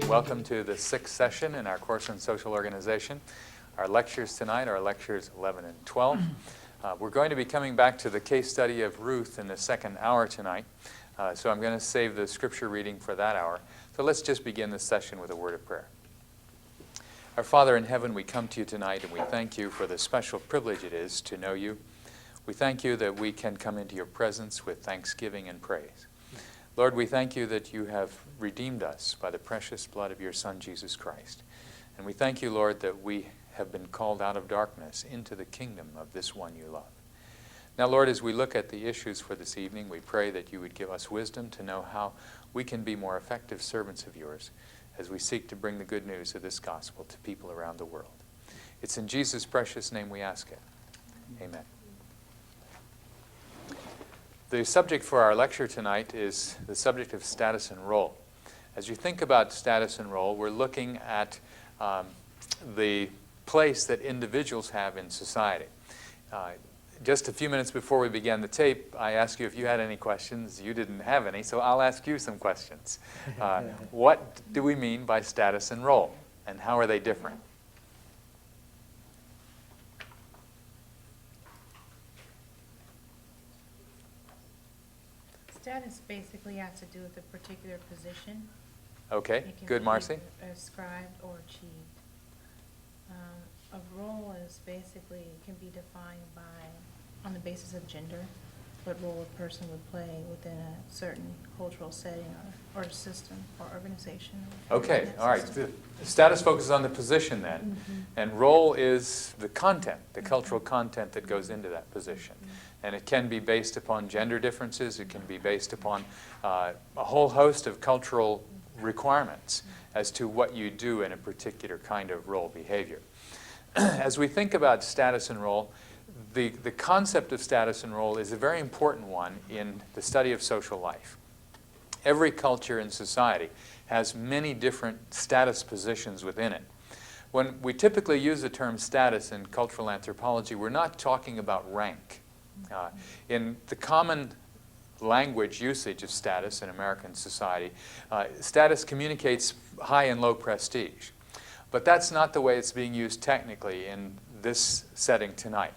Welcome to the sixth session in our course on social organization. Our lectures tonight are lectures 11 and 12. We're going to be coming back to the case study of Ruth in the second hour tonight. So I'm going to save the scripture reading for that hour. So let's just begin this session with a word of prayer. Our Father in heaven, we come to you tonight and we thank you for the special privilege it is to know you. We thank you that we can come into your presence with thanksgiving and praise. Lord, we thank you that you have redeemed us by the precious blood of your Son, Jesus Christ. And we thank you, Lord, that we have been called out of darkness into the kingdom of this one you love. Now, Lord, as we look at the issues for this evening, we pray that you would give us wisdom to know how we can be more effective servants of yours as we seek to bring the good news of this gospel to people around the world. It's in Jesus' precious name we ask it. Amen. The subject for our lecture tonight is the subject of status and role. As you think about status and role, we're looking at the place that individuals have in society. Just a few minutes before we began the tape, I asked you if you had any questions. You didn't have any, so I'll ask you some questions. What do we mean by status and role, and how are they different? Status basically has to do with a particular position. Okay, good, Marcy. Ascribed or achieved. A role is basically, can be defined on the basis of gender, what role a person would play within a certain cultural setting or system or organization. Okay, all right. The status focuses on the position then, and role is the content, the cultural content that goes into that position. And it can be based upon gender differences. It can be based upon a whole host of cultural requirements as to what you do in a particular kind of role behavior. As we think about status and role, the concept of status and role is a very important one in the study of social life. Every culture and society has many different status positions within it. When we typically use the term status in cultural anthropology, we're not talking about rank. In the common language usage of status in American society, status communicates high and low prestige. But that's not the way it's being used technically in this setting tonight.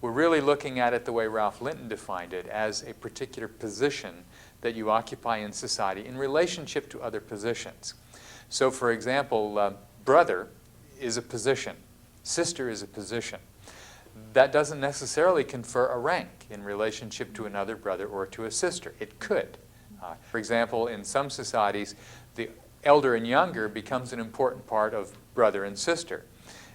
We're really looking at it the way Ralph Linton defined it, as a particular position that you occupy in society in relationship to other positions. So, for example, brother is a position. Sister is a position. That doesn't necessarily confer a rank in relationship to another brother or to a sister. It could. For example, in some societies, the elder and younger becomes an important part of brother and sister.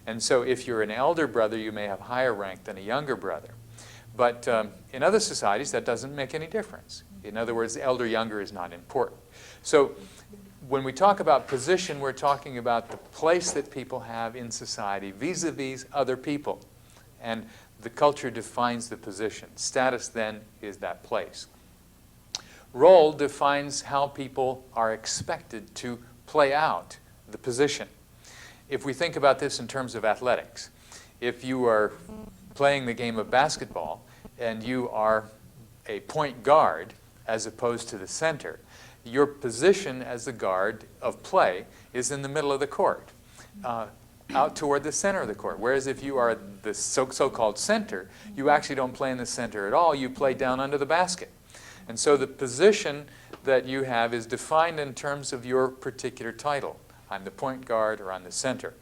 And so if you're an elder brother, you may have higher rank than a younger brother. But in other societies, that doesn't make any difference. In other words, elder-younger is not important. So when we talk about position, we're talking about the place that people have in society vis-a-vis other people. And the culture defines the position. Status, then, is that place. Role defines how people are expected to play out the position. If we think about this in terms of athletics, if you are playing the game of basketball and you are a point guard as opposed to the center, your position as the guard of play is in the middle of the court, out toward the center of the court. Whereas if you are the so-called center, you actually don't play in the center at all. You play down under the basket. And so the position that you have is defined in terms of your particular title. I'm the point guard or I'm the center.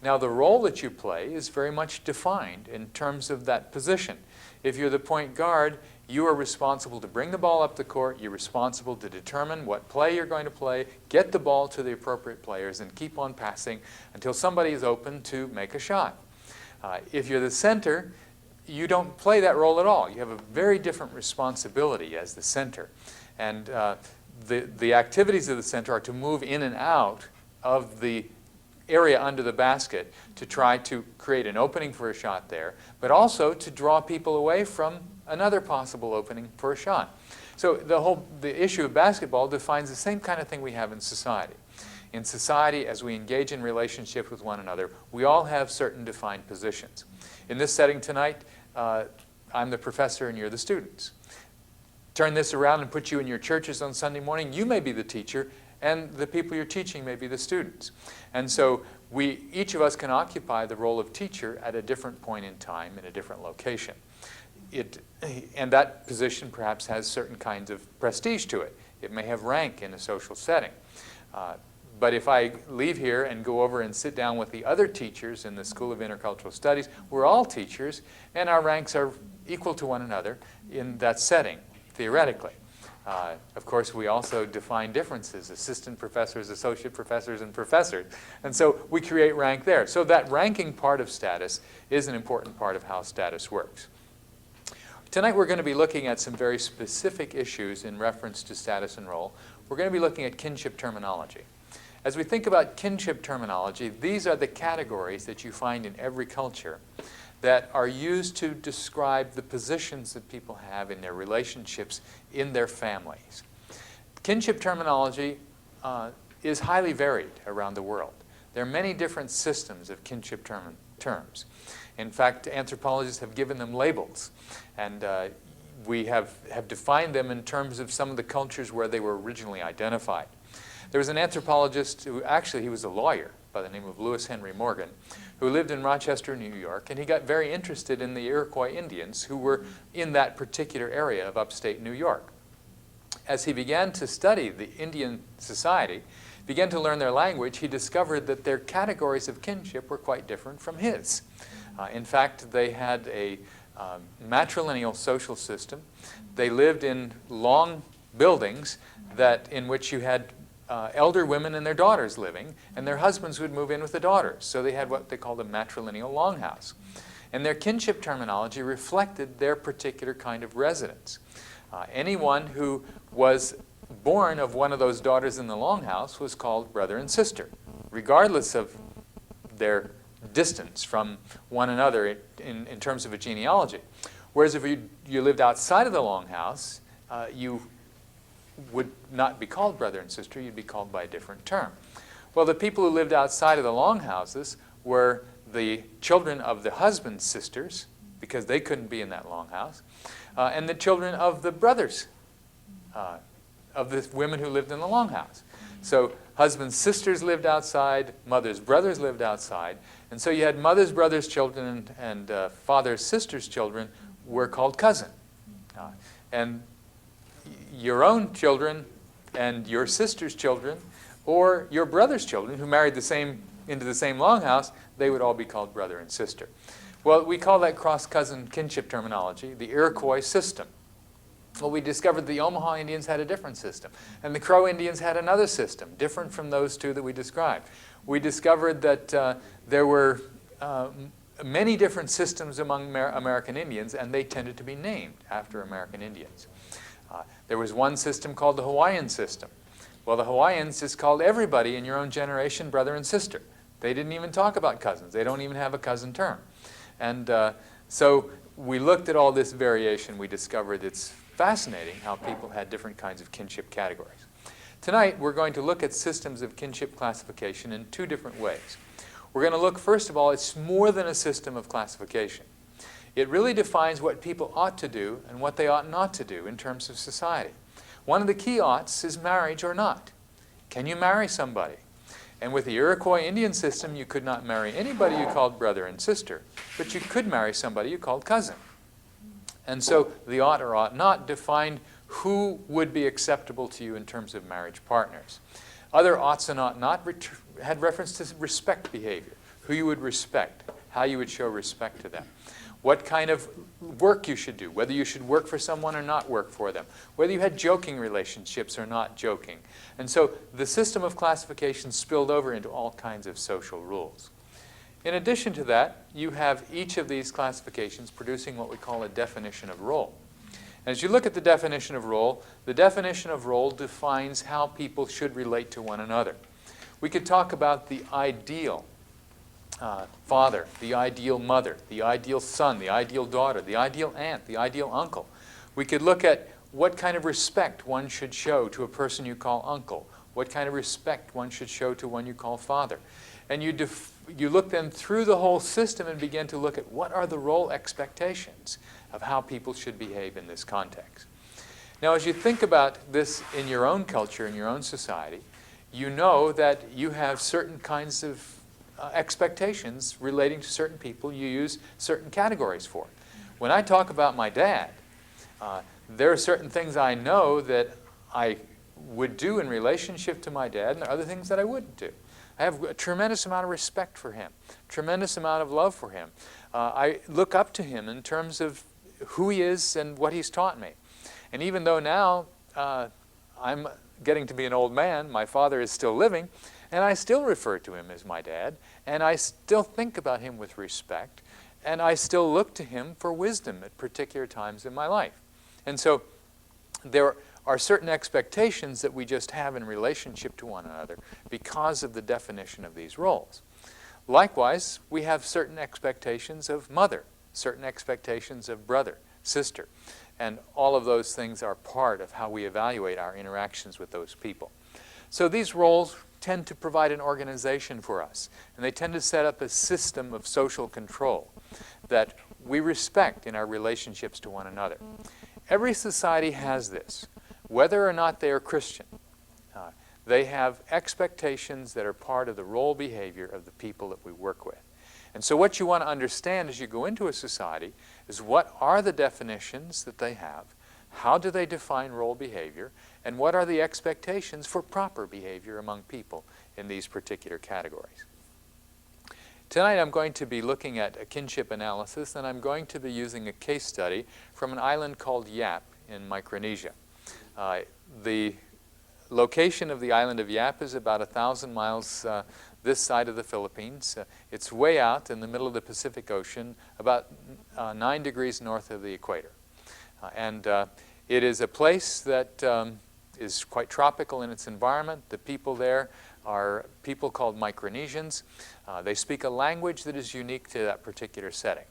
Now the role that you play is very much defined in terms of that position. If you're the point guard, you are responsible to bring the ball up the court. You're responsible to determine what play you're going to play, get the ball to the appropriate players, and keep on passing until somebody is open to make a shot. If you're the center, you don't play that role at all. You have a very different responsibility as the center. And the activities of the center are to move in and out of the area under the basket to try to create an opening for a shot there, but also to draw people away from another possible opening for a shot. So the issue of basketball defines the same kind of thing we have in society. In society, as we engage in relationship with one another, we all have certain defined positions. In this setting tonight, I'm the professor and you're the students. Turn this around and put you in your churches on Sunday morning. You may be the teacher and the people you're teaching may be the students. And so each of us can occupy the role of teacher at a different point in time in a different location. And that position perhaps has certain kinds of prestige to it. It may have rank in a social setting. But if I leave here and go over and sit down with the other teachers in the School of Intercultural Studies, we're all teachers, and our ranks are equal to one another in that setting, theoretically. Of course, we also define differences: assistant professors, associate professors, and professors. And so we create rank there. So that ranking part of status is an important part of how status works. Tonight we're going to be looking at some very specific issues in reference to status and role. We're going to be looking at kinship terminology. As we think about kinship terminology, these are the categories that you find in every culture that are used to describe the positions that people have in their relationships in their families. Kinship terminology is highly varied around the world. There are many different systems of kinship terms. In fact, anthropologists have given them labels, and we have defined them in terms of some of the cultures where they were originally identified. There was an anthropologist who actually, he was a lawyer by the name of Lewis Henry Morgan, who lived in Rochester, New York, and he got very interested in the Iroquois Indians who were in that particular area of upstate New York. As he began to study the Indian society, began to learn their language, he discovered that their categories of kinship were quite different from his. In fact, they had a matrilineal social system. They lived in long buildings in which you had elder women and their daughters living, and their husbands would move in with the daughters. So they had what they called a matrilineal longhouse. And their kinship terminology reflected their particular kind of residence. Anyone who was born of one of those daughters in the longhouse was called brother and sister, regardless of their distance from one another in terms of a genealogy. Whereas if you lived outside of the longhouse, you would not be called brother and sister, you'd be called by a different term. Well, the people who lived outside of the longhouses were the children of the husband's sisters, because they couldn't be in that longhouse, and the children of the brothers of the women who lived in the longhouse. So husband's sisters lived outside, mother's brothers lived outside, and so you had mother's brother's children and father's sister's children were called cousin. And your own children and your sister's children, or your brother's children who married into the same longhouse, they would all be called brother and sister. Well, we call that cross-cousin kinship terminology the Iroquois system. Well, we discovered the Omaha Indians had a different system, and the Crow Indians had another system, different from those two that we described. We discovered that there were many different systems among American Indians, and they tended to be named after American Indians. There was one system called the Hawaiian system. Well, the Hawaiians just called everybody in your own generation brother and sister. They didn't even talk about cousins. They don't even have a cousin term. And so we looked at all this variation. We discovered it's fascinating how people had different kinds of kinship categories. Tonight, we're going to look at systems of kinship classification in two different ways. We're going to look, first of all, it's more than a system of classification. It really defines what people ought to do and what they ought not to do in terms of society. One of the key oughts is marriage or not. Can you marry somebody? And with the Iroquois Indian system, you could not marry anybody you called brother and sister, but you could marry somebody you called cousin. And so the ought or ought not defined who would be acceptable to you in terms of marriage partners. Other oughts and ought not had reference to respect behavior, who you would respect, how you would show respect to them. What kind of work you should do, whether you should work for someone or not work for them, whether you had joking relationships or not joking. And so the system of classification spilled over into all kinds of social rules. In addition to that, you have each of these classifications producing what we call a definition of role. As you look at the definition of role defines how people should relate to one another. We could talk about the ideal father, the ideal mother, the ideal son, the ideal daughter, the ideal aunt, the ideal uncle. We could look at what kind of respect one should show to a person you call uncle, what kind of respect one should show to one you call father. And you look then through the whole system and begin to look at what are the role expectations of how people should behave in this context. Now, as you think about this in your own culture, in your own society, you know that you have certain kinds of expectations relating to certain people you use certain categories for. When I talk about my dad, there are certain things I know that I would do in relationship to my dad, and there are other things that I wouldn't do. I have a tremendous amount of respect for him, tremendous amount of love for him. I look up to him in terms of who he is and what he's taught me. And even though now I'm getting to be an old man, my father is still living, and I still refer to him as my dad, and I still think about him with respect, and I still look to him for wisdom at particular times in my life. And so there are certain expectations that we just have in relationship to one another because of the definition of these roles. Likewise, we have certain expectations of mother, certain expectations of brother, sister, and all of those things are part of how we evaluate our interactions with those people. So these roles tend to provide an organization for us, and they tend to set up a system of social control that we respect in our relationships to one another. Every society has this. Whether or not they are Christian, they have expectations that are part of the role behavior of the people that we work with. And so what you want to understand as you go into a society is what are the definitions that they have, how do they define role behavior, and what are the expectations for proper behavior among people in these particular categories. Tonight I'm going to be looking at a kinship analysis, and I'm going to be using a case study from an island called Yap in Micronesia. The location of the island of Yap is about 1,000 miles this side of the Philippines. It's way out in the middle of the Pacific Ocean, about 9 degrees north of the equator. It is a place that is quite tropical in its environment. The people there are people called Micronesians. They speak a language that is unique to that particular setting.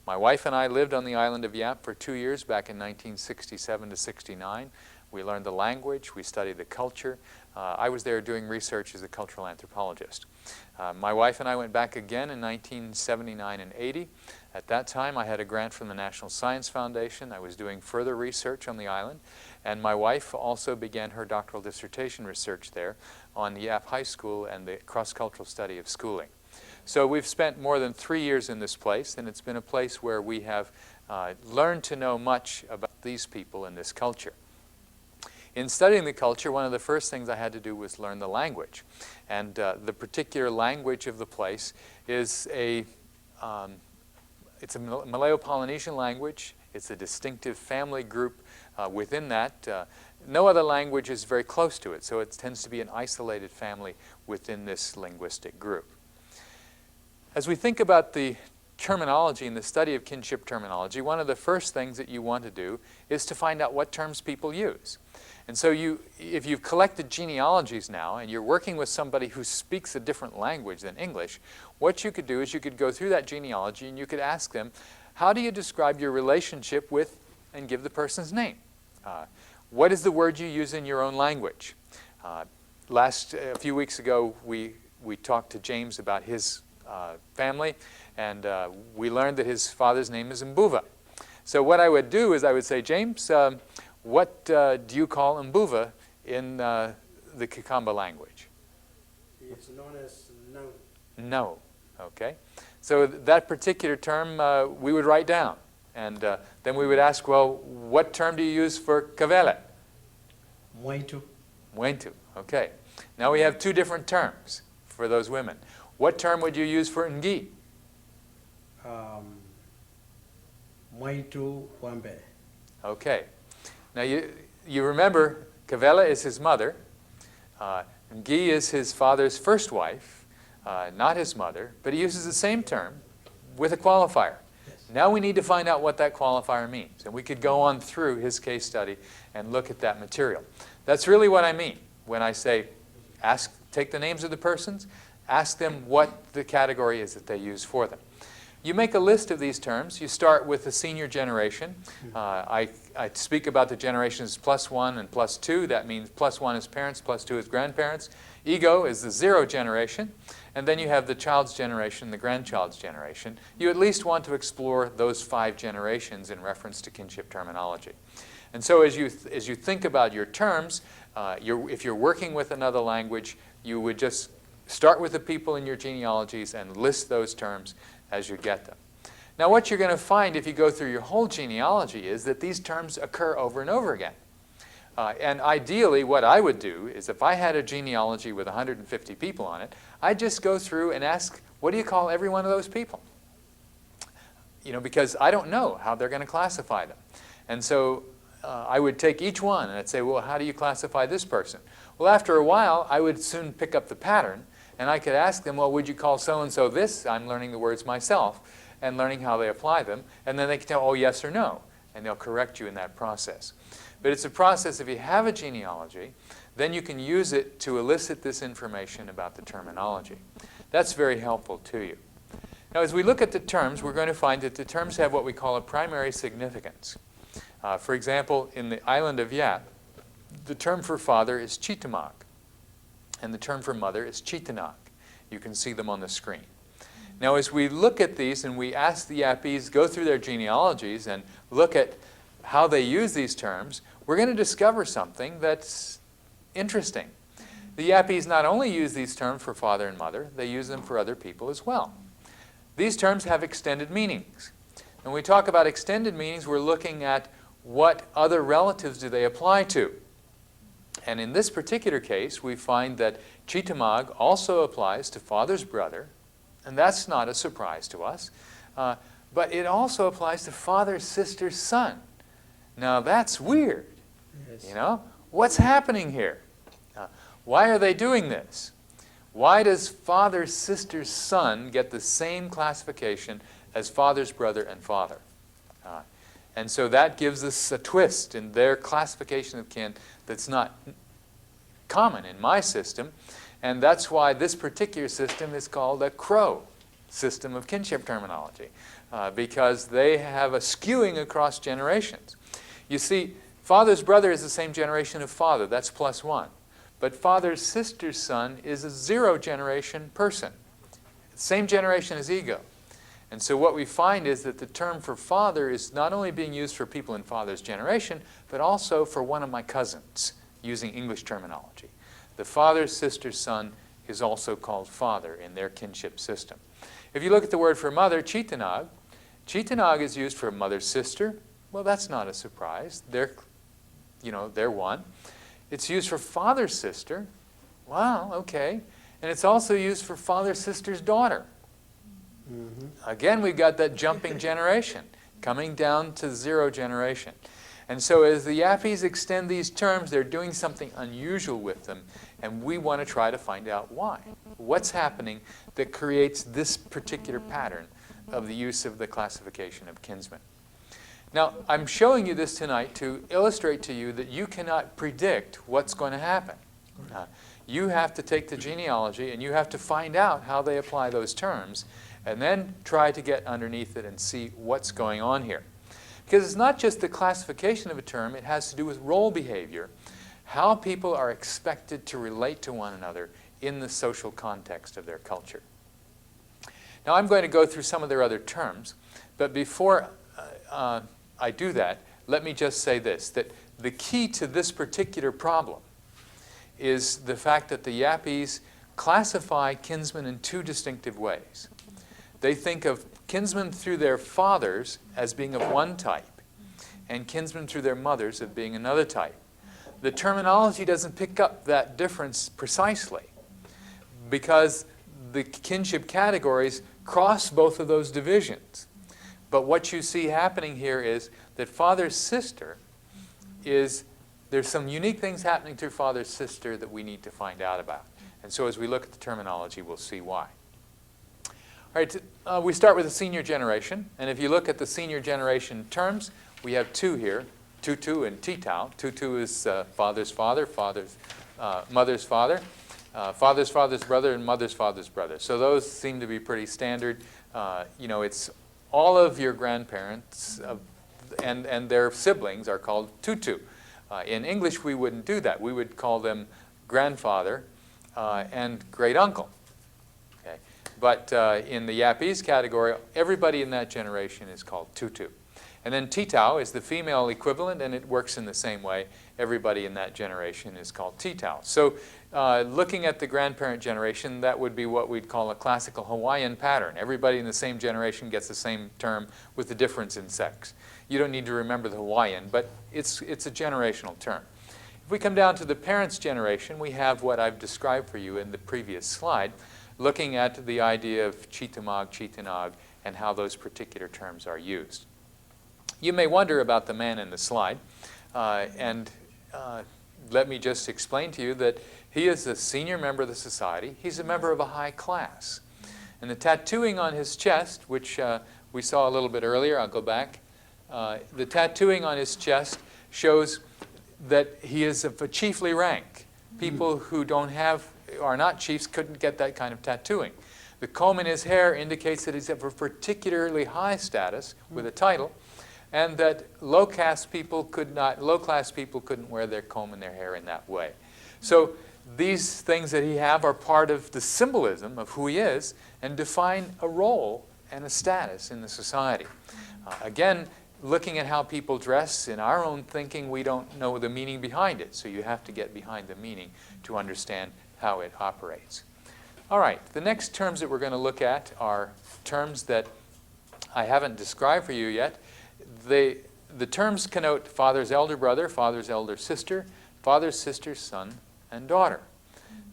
My wife and I lived on the island of Yap for 2 years back in 1967 to 69. We learned the language, we studied the culture. I was there doing research as a cultural anthropologist. My wife and I went back again in 1979 and 80. At that time, I had a grant from the National Science Foundation. I was doing further research on the island. And my wife also began her doctoral dissertation research there on the Yap High School and the cross-cultural study of schooling. So we've spent more than 3 years in this place, and it's been a place where we have learned to know much about these people and this culture. In studying the culture, one of the first things I had to do was learn the language. And the particular language of the place is it's a Malayo-Polynesian language. It's a distinctive family group within that. No other language is very close to it, so it tends to be an isolated family within this linguistic group. As we think about the terminology and the study of kinship terminology, one of the first things that you want to do is to find out what terms people use. And so if you've collected genealogies now and you're working with somebody who speaks a different language than English, what you could do is you could go through that genealogy and you could ask them, how do you describe your relationship with, and give the person's name? What is the word you use in your own language? A few weeks ago, we talked to James about his family, and we learned that his father's name is Mbuva. So what I would do is I would say, James, what do you call Mbuva in the Kikamba language? It's known as no. No. Okay. So that particular term we would write down. And then we would ask, well, what term do you use for Kavele? Muito. Muentu. Okay. Now we have 2 different terms for those women. What term would you use for Ngi? Muito Wambe. Okay. Now you remember, Kavela is his mother. Ngi is his father's first wife, not his mother, but he uses the same term with a qualifier. Yes. Now we need to find out what that qualifier means. And we could go on through his case study and look at that material. That's really what I mean when I say take the names of the persons, ask them what the category is that they use for them. You make a list of these terms. You start with the senior generation. I speak about the generations +1 and +2. That means +1 is parents, +2 is grandparents. Ego is the 0 generation. And then you have the child's generation, the grandchild's generation. You at least want to explore those 5 generations in reference to kinship terminology. And so as you think about your terms, If you're working with another language, you would just start with the people in your genealogies and list those terms as you get them. Now, what you're going to find if you go through your whole genealogy is that these terms occur over and over again. And ideally, what I would do is if I had a genealogy with 150 people on it, I'd just go through and ask, what do you call every one of those people? You know, because I don't know how they're going to classify them. And so I would take each one and I'd say, well, how do you classify this person? Well, after a while, I would soon pick up the pattern, and I could ask them, well, would you call so-and-so this? I'm learning the words myself and learning how they apply them. And then they can tell, oh, yes or no, and they'll correct you in that process. But it's a process, if you have a genealogy, then you can use it to elicit this information about the terminology. That's very helpful to you. Now, as we look at the terms, we're going to find that the terms have what we call a primary significance. For example, in the island of Yap, the term for father is Chitamag, and the term for mother is Chitanag. You can see them on the screen. Now, as we look at these and we ask the Yapese, go through their genealogies and look at how they use these terms, we're going to discover something that's interesting. The Yapese not only use these terms for father and mother, they use them for other people as well. These terms have extended meanings. When we talk about extended meanings, we're looking at what other relatives do they apply to. And in this particular case, we find that Chitamag also applies to father's brother, and that's not a surprise to us. But it also applies to father's sister's son. Now that's weird. Yes. You know? What's happening here? Why are they doing this? Why does father's sister's son get the same classification as father's brother and father? And so that gives us a twist in their classification of kin that's not common in my system. And that's why this particular system is called a Crow system of kinship terminology, because they have a skewing across generations. You see, father's brother is the same generation of father. That's +1. But father's sister's son is a 0-generation person, same generation as ego. And so what we find is that the term for father is not only being used for people in father's generation, but also for one of my cousins, using English terminology. The father's sister's son is also called father in their kinship system. If you look at the word for mother, Chitanag, Chitanag is used for mother's sister. Well, that's not a surprise. They're one. It's used for father's sister. Wow, okay. And it's also used for father's sister's daughter. Mm-hmm. Again, we've got that jumping generation, coming down to 0 generation. And so as the Yapese extend these terms, they're doing something unusual with them, and we want to try to find out why. What's happening that creates this particular pattern of the use of the classification of kinsmen? Now, I'm showing you this tonight to illustrate to you that you cannot predict what's going to happen. You have to take the genealogy and you have to find out how they apply those terms and then try to get underneath it and see what's going on here. Because it's not just the classification of a term, it has to do with role behavior, how people are expected to relate to one another in the social context of their culture. Now, I'm going to go through some of their other terms, but before I do that, let me just say this, that the key to this particular problem is the fact that the Yapese classify kinsmen in 2 distinctive ways. They think of kinsmen through their fathers as being of one type, and kinsmen through their mothers as being another type. The terminology doesn't pick up that difference precisely, because the kinship categories cross both of those divisions. But what you see happening here is that father's sister there's some unique things happening through father's sister that we need to find out about. And so as we look at the terminology, we'll see why. All right, we start with the senior generation. And if you look at the senior generation terms, we have 2 here, tutu and titau. Tutu is father's father, mother's father, father's father's brother, and mother's father's brother. So those seem to be pretty standard. It's all of your grandparents and their siblings are called tutu. In English, we wouldn't do that. We would call them grandfather and great uncle. Okay? But in the Yapese category, everybody in that generation is called tutu. And then Titao is the female equivalent, and it works in the same way. Everybody in that generation is called Titao. So looking at the grandparent generation, that would be what we'd call a classical Hawaiian pattern. Everybody in the same generation gets the same term with the difference in sex. You don't need to remember the Hawaiian, but it's a generational term. If we come down to the parents' generation, we have what I've described for you in the previous slide, looking at the idea of chitamag, chitanag, and how those particular terms are used. You may wonder about the man in the slide, and let me just explain to you that he is a senior member of the society. He's a member of a high class. And the tattooing on his chest, which we saw a little bit earlier, I'll go back. The tattooing on his chest shows that he is of a chiefly rank. People who are not chiefs couldn't get that kind of tattooing. The comb in his hair indicates that he's of a particularly high status with a title, and that low-class people couldn't wear their comb in their hair in that way. So these things that he have are part of the symbolism of who he is and define a role and a status in the society. Again, looking at how people dress, in our own thinking, we don't know the meaning behind it. So you have to get behind the meaning to understand how it operates. All right, the next terms that we're going to look at are terms that I haven't described for you yet. The terms connote father's elder brother, father's elder sister, father's sister's son, and daughter.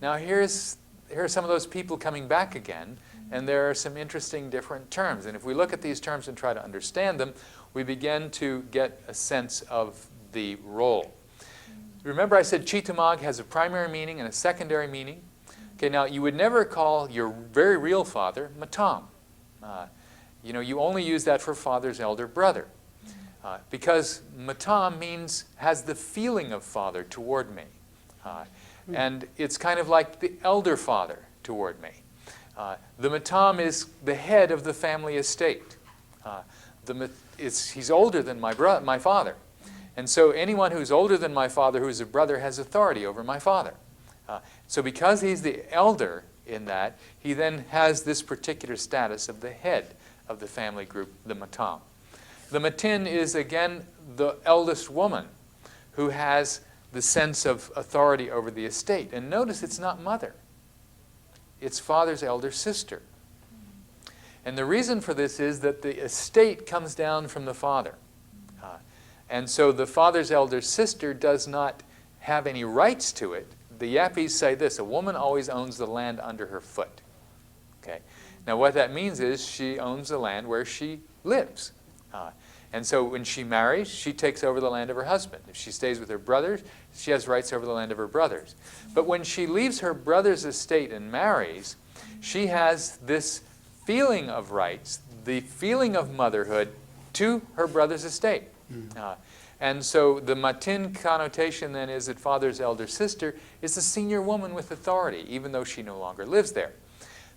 Now here are some of those people coming back again, and there are some interesting different terms. And if we look at these terms and try to understand them, we begin to get a sense of the role. Remember I said chitamag has a primary meaning and a secondary meaning? Okay, now you would never call your very real father matam. You only use that for father's elder brother. Because matam has the feeling of father toward me. And it's kind of like the elder father toward me. The matam is the head of the family estate. He's older than my father. And so anyone who's older than my father who's a brother has authority over my father. So because he's the elder in that, he then has this particular status of the head of the family group, the matam. The matin is, again, the eldest woman who has the sense of authority over the estate. And notice it's not mother. It's father's elder sister. And the reason for this is that the estate comes down from the father. And so the father's elder sister does not have any rights to it. The Yappies say this: a woman always owns the land under her foot. Okay. Now what that means is she owns the land where she lives. And so when she marries, she takes over the land of her husband. If she stays with her brothers, she has rights over the land of her brothers. But when she leaves her brother's estate and marries, she has this feeling of rights, the feeling of motherhood to her brother's estate. And so the matin connotation then is that father's elder sister is a senior woman with authority, even though she no longer lives there.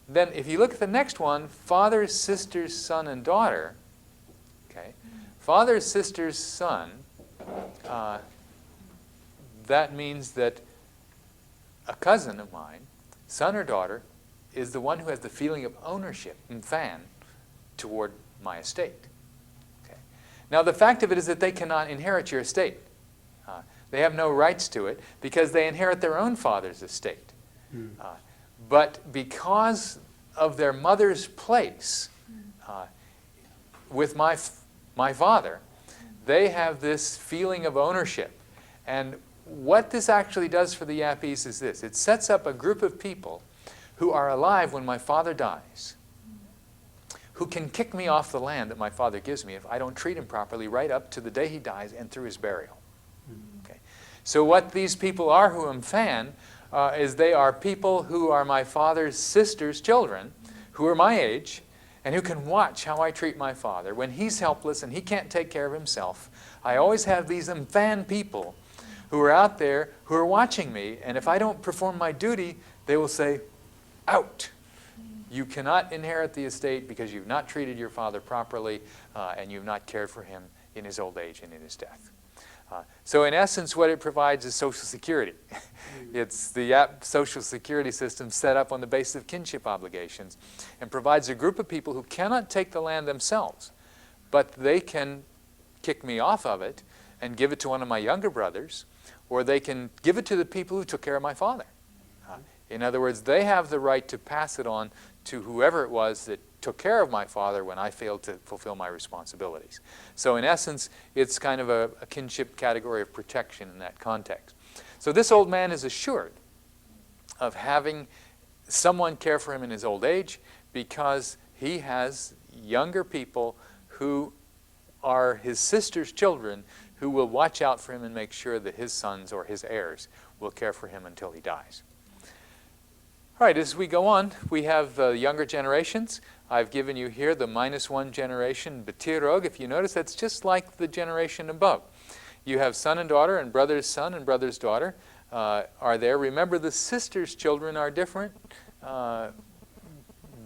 Then if you look at the next one, father, sister, son, and daughter, okay, father, sister's son, that means that a cousin of mine, son or daughter, is the one who has the feeling of ownership, mfan, toward my estate. Okay. Now the fact of it is that they cannot inherit your estate. They have no rights to it because they inherit their own father's estate. But because of their mother's place with my father, they have this feeling of ownership. And what this actually does for the Yappies is this: it sets up a group of people who are alive when my father dies, who can kick me off the land that my father gives me if I don't treat him properly right up to the day he dies and through his burial. Okay. So what these people are who am fan is they are people who are my father's sister's children, who are my age, and who can watch how I treat my father. When he's helpless and he can't take care of himself, I always have these fan people who are out there who are watching me, and if I don't perform my duty, they will say, out. You cannot inherit the estate because you've not treated your father properly and you've not cared for him in his old age and in his death. So in essence, what it provides is Social Security. It's the Social Security system set up on the basis of kinship obligations and provides a group of people who cannot take the land themselves, but they can kick me off of it and give it to one of my younger brothers, or they can give it to the people who took care of my father. In other words, they have the right to pass it on to whoever it was that took care of my father when I failed to fulfill my responsibilities. So in essence, it's kind of a kinship category of protection in that context. So this old man is assured of having someone care for him in his old age because he has younger people who are his sister's children who will watch out for him and make sure that his sons or his heirs will care for him until he dies. All right, as we go on, we have younger generations. I've given you here the -1 generation, Betirog. If you notice, that's just like the generation above. You have son and daughter and brother's son and brother's daughter are there. Remember, the sister's children are different.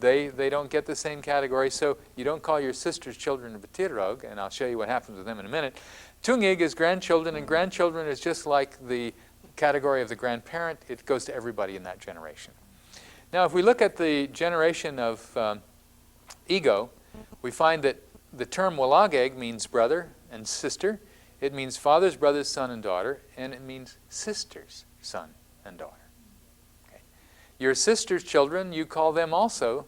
They don't get the same category, so you don't call your sister's children Betirog, and I'll show you what happens with them in a minute. Tungig is grandchildren, and grandchildren is just like the category of the grandparent. It goes to everybody in that generation. Now, if we look at the generation of ego, we find that the term walageg means brother and sister. It means father's brother's son and daughter, and it means sister's son and daughter. Okay. Your sister's children, you call them also,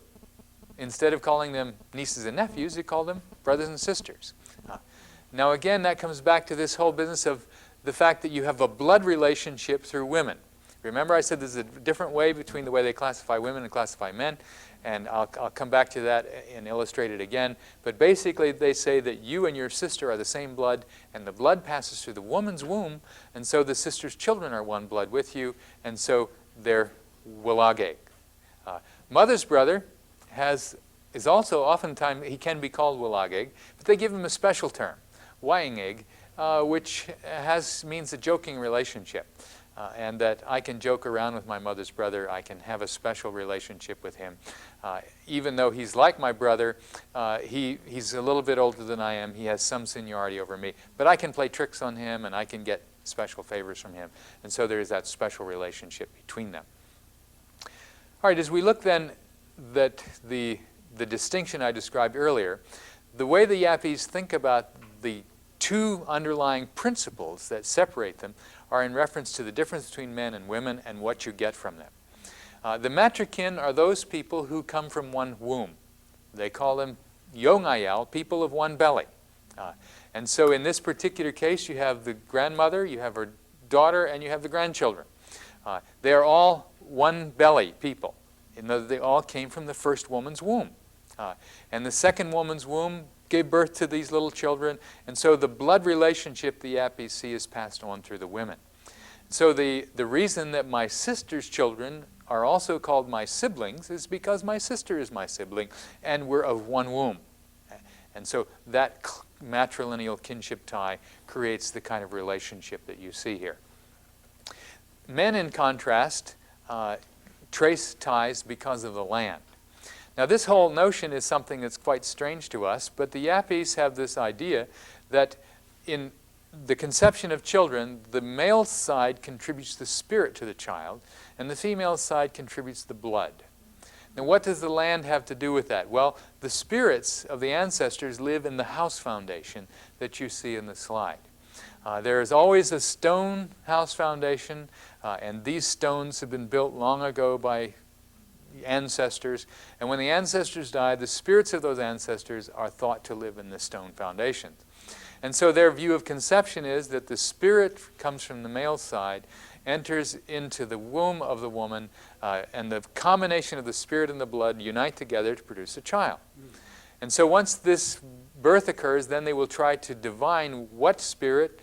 instead of calling them nieces and nephews, you call them brothers and sisters. Now again, that comes back to this whole business of the fact that you have a blood relationship through women. Remember I said there's a different way between the way they classify women and classify men, and I'll come back to that and illustrate it again. But basically they say that you and your sister are the same blood, and the blood passes through the woman's womb, and so the sister's children are one blood with you, and so they're walageg. Mother's brother is also oftentimes, he can be called walageg, but they give him a special term, waingeg, which means a joking relationship. And that I can joke around with my mother's brother. I can have a special relationship with him. Even though he's like my brother, he's a little bit older than I am. He has some seniority over me. But I can play tricks on him, and I can get special favors from him. And so there is that special relationship between them. All right, as we look then at the distinction I described earlier, the way the Yappies think about the two underlying principles that separate them are in reference to the difference between men and women and what you get from them. The Matrikin are those people who come from one womb. They call them Yongayal, people of one belly. And so in this particular case, you have the grandmother, you have her daughter, and you have the grandchildren. They are all one belly people, in that they all came from the first woman's womb. And the second woman's womb gave birth to these little children, and so the blood relationship the Yappies see is passed on through the women. So the reason that my sister's children are also called my siblings is because my sister is my sibling, and we're of one womb. And so that matrilineal kinship tie creates the kind of relationship that you see here. Men, in contrast, trace ties because of the land. Now, this whole notion is something that's quite strange to us, but the Yappies have this idea that in the conception of children, the male side contributes the spirit to the child, and the female side contributes the blood. Now, what does the land have to do with that? Well, the spirits of the ancestors live in the house foundation that you see in the slide. There is always a stone house foundation, and these stones have been built long ago by ancestors, and when the ancestors die, the spirits of those ancestors are thought to live in the stone foundations. And so their view of conception is that the spirit comes from the male side, enters into the womb of the woman, and the combination of the spirit and the blood unite together to produce a child. And so once this birth occurs, then they will try to divine what spirit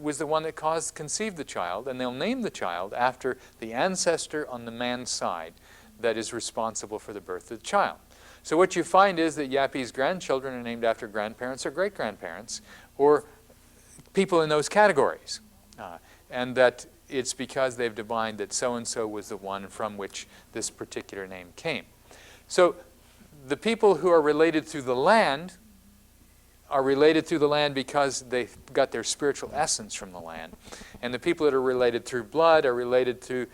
was the one that conceived the child, and they'll name the child after the ancestor on the man's side that is responsible for the birth of the child. So what you find is that Yappies' grandchildren are named after grandparents or great-grandparents or people in those categories. And that it's because they've divined that so-and-so was the one from which this particular name came. So the people who are related through the land are related through the land because they've got their spiritual essence from the land. And the people that are related through blood are related to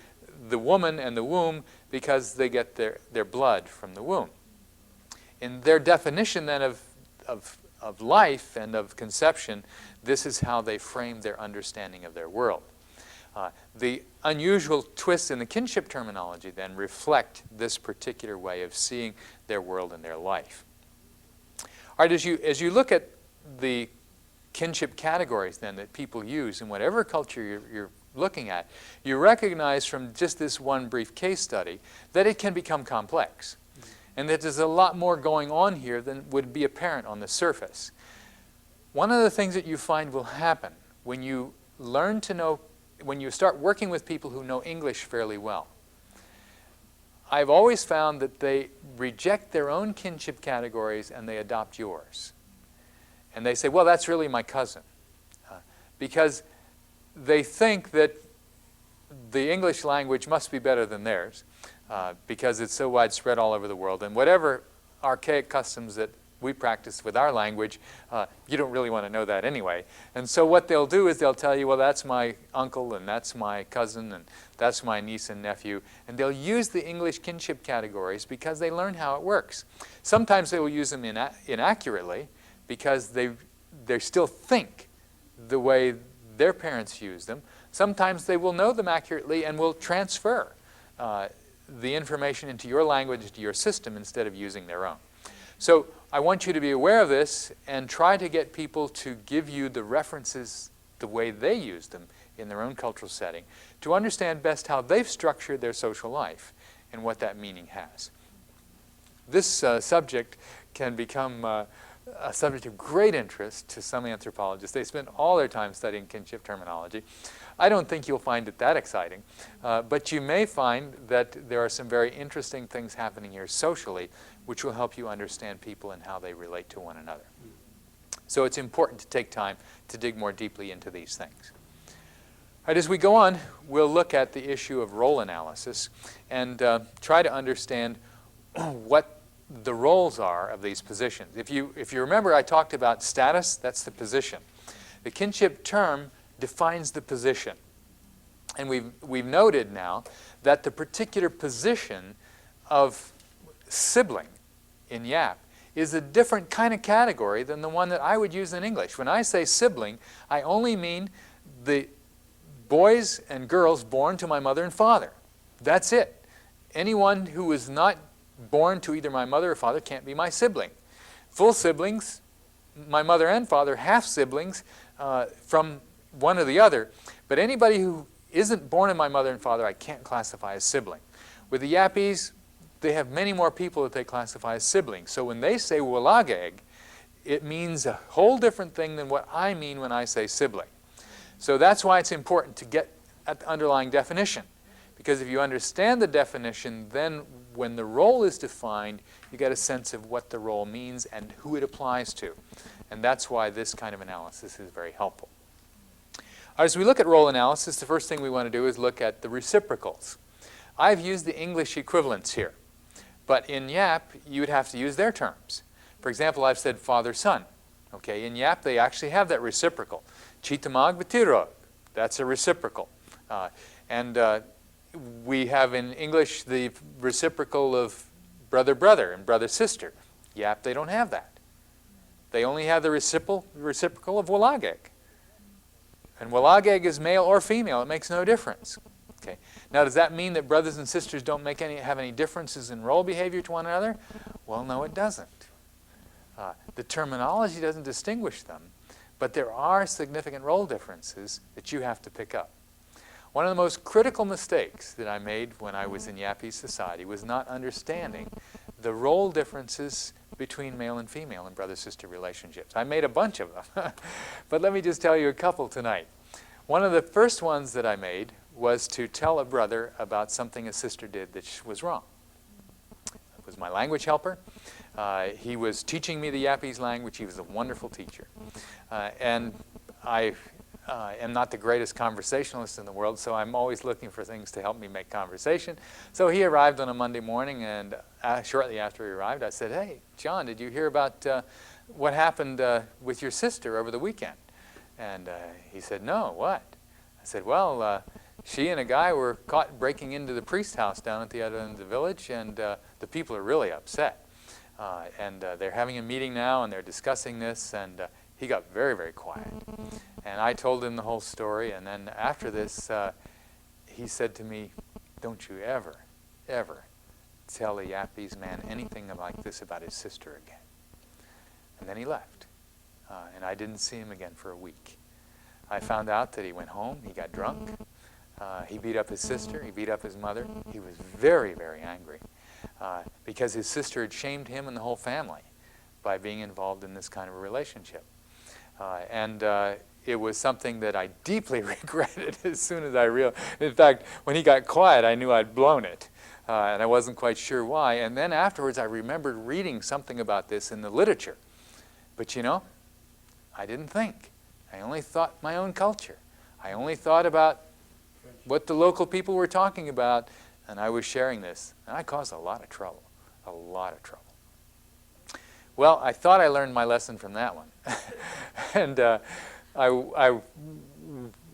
the woman and the womb because they get their blood from the womb. In their definition then of of life and of conception, this is how they frame their understanding of their world. The unusual twists in the kinship terminology then reflect this particular way of seeing their world and their life. All right, as you look at the kinship categories then that people use in whatever culture you're looking at, you recognize from just this one brief case study that it can become complex. And that there's a lot more going on here than would be apparent on the surface. One of the things that you find will happen when you learn to know, when you start working with people who know English fairly well, I've always found that they reject their own kinship categories and they adopt yours. And they say, well, that's really my cousin. Because they think that the English language must be better than theirs because it's so widespread all over the world. And whatever archaic customs that we practice with our language, you don't really want to know that anyway. And so what they'll do is they'll tell you, well, that's my uncle, and that's my cousin, and that's my niece and nephew. And they'll use the English kinship categories because they learn how it works. Sometimes they will use them inaccurately because they still think the way their parents use them. Sometimes they will know them accurately and will transfer the information into your language, into your system, instead of using their own. So I want you to be aware of this and try to get people to give you the references the way they use them in their own cultural setting to understand best how they've structured their social life and what that meaning has. This subject can become a subject of great interest to some anthropologists. They spend all their time studying kinship terminology. I don't think you'll find it that exciting, but you may find that there are some very interesting things happening here socially which will help you understand people and how they relate to one another. So it's important to take time to dig more deeply into these things. All right, as we go on, we'll look at the issue of role analysis and try to understand what the roles are of these positions. If you remember, I talked about status, that's the position. The kinship term defines the position. And we've noted now that the particular position of sibling in Yap is a different kind of category than the one that I would use in English. When I say sibling, I only mean the boys and girls born to my mother and father. That's it. Anyone who is not born to either my mother or father can't be my sibling. Full siblings, my mother and father, half siblings from one or the other. But anybody who isn't born of my mother and father, I can't classify as sibling. With the Yappies, they have many more people that they classify as siblings. So when they say Walageg, it means a whole different thing than what I mean when I say sibling. So that's why it's important to get at the underlying definition. Because if you understand the definition, then when the role is defined, you get a sense of what the role means and who it applies to. And that's why this kind of analysis is very helpful. As we look at role analysis, the first thing we want to do is look at the reciprocals. I've used the English equivalents here. But in Yap, you would have to use their terms. For example, I've said father-son. Okay, in Yap, they actually have that reciprocal. Chitamag batirog, that's a reciprocal. We have in English the reciprocal of brother-brother and brother-sister. Yap, they don't have that. They only have the reciprocal of Walageg. And Walageg is male or female. It makes no difference. Okay. Now, does that mean that brothers and sisters don't have any differences in role behavior to one another? Well, no, it doesn't. The terminology doesn't distinguish them, but there are significant role differences that you have to pick up. One of the most critical mistakes that I made when I was in Yappy society was not understanding the role differences between male and female in brother-sister relationships. I made a bunch of them, but let me just tell you a couple tonight. One of the first ones that I made was to tell a brother about something a sister did that was wrong. It was my language helper. He was teaching me the Yappies language. He was a wonderful teacher. And I am not the greatest conversationalist in the world, so I'm always looking for things to help me make conversation. So he arrived on a Monday morning, and shortly after he arrived, I said, "Hey, John, did you hear about what happened with your sister over the weekend?" And he said, "No, what?" I said, "Well, she and a guy were caught breaking into the priest's house down at the other end of the village, and the people are really upset. And they're having a meeting now, and they're discussing this, and he got very, very quiet. And I told him the whole story, and then after this, he said to me, "Don't you ever, ever tell a Yapese man anything like this about his sister again." And then he left. And I didn't see him again for a week. I found out that he went home, he got drunk, he beat up his sister, he beat up his mother. He was very, very angry because his sister had shamed him and the whole family by being involved in this kind of a relationship. And it was something that I deeply regretted as soon as I realized. In fact, when he got quiet, I knew I'd blown it. And I wasn't quite sure why. And then afterwards, I remembered reading something about this in the literature. But you know, I didn't think. I only thought my own culture. I only thought about what the local people were talking about, and I was sharing this. And I caused a lot of trouble. A lot of trouble. Well, I thought I learned my lesson from that one. And I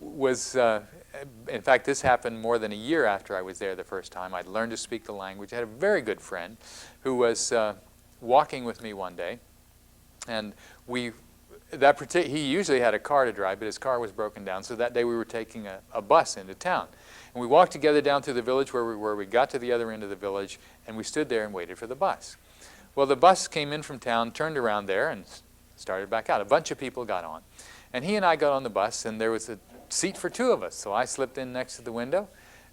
was, in fact, this happened more than a year after I was there the first time. I'd learned to speak the language. I had a very good friend who was walking with me one day. And he usually had a car to drive, but his car was broken down. So that day we were taking a bus into town. And we walked together down through the village where we were. We got to the other end of the village, and we stood there and waited for the bus. Well, the bus came in from town, turned around there, and started back out. A bunch of people got on. And he and I got on the bus, and there was a seat for two of us. So I slipped in next to the window,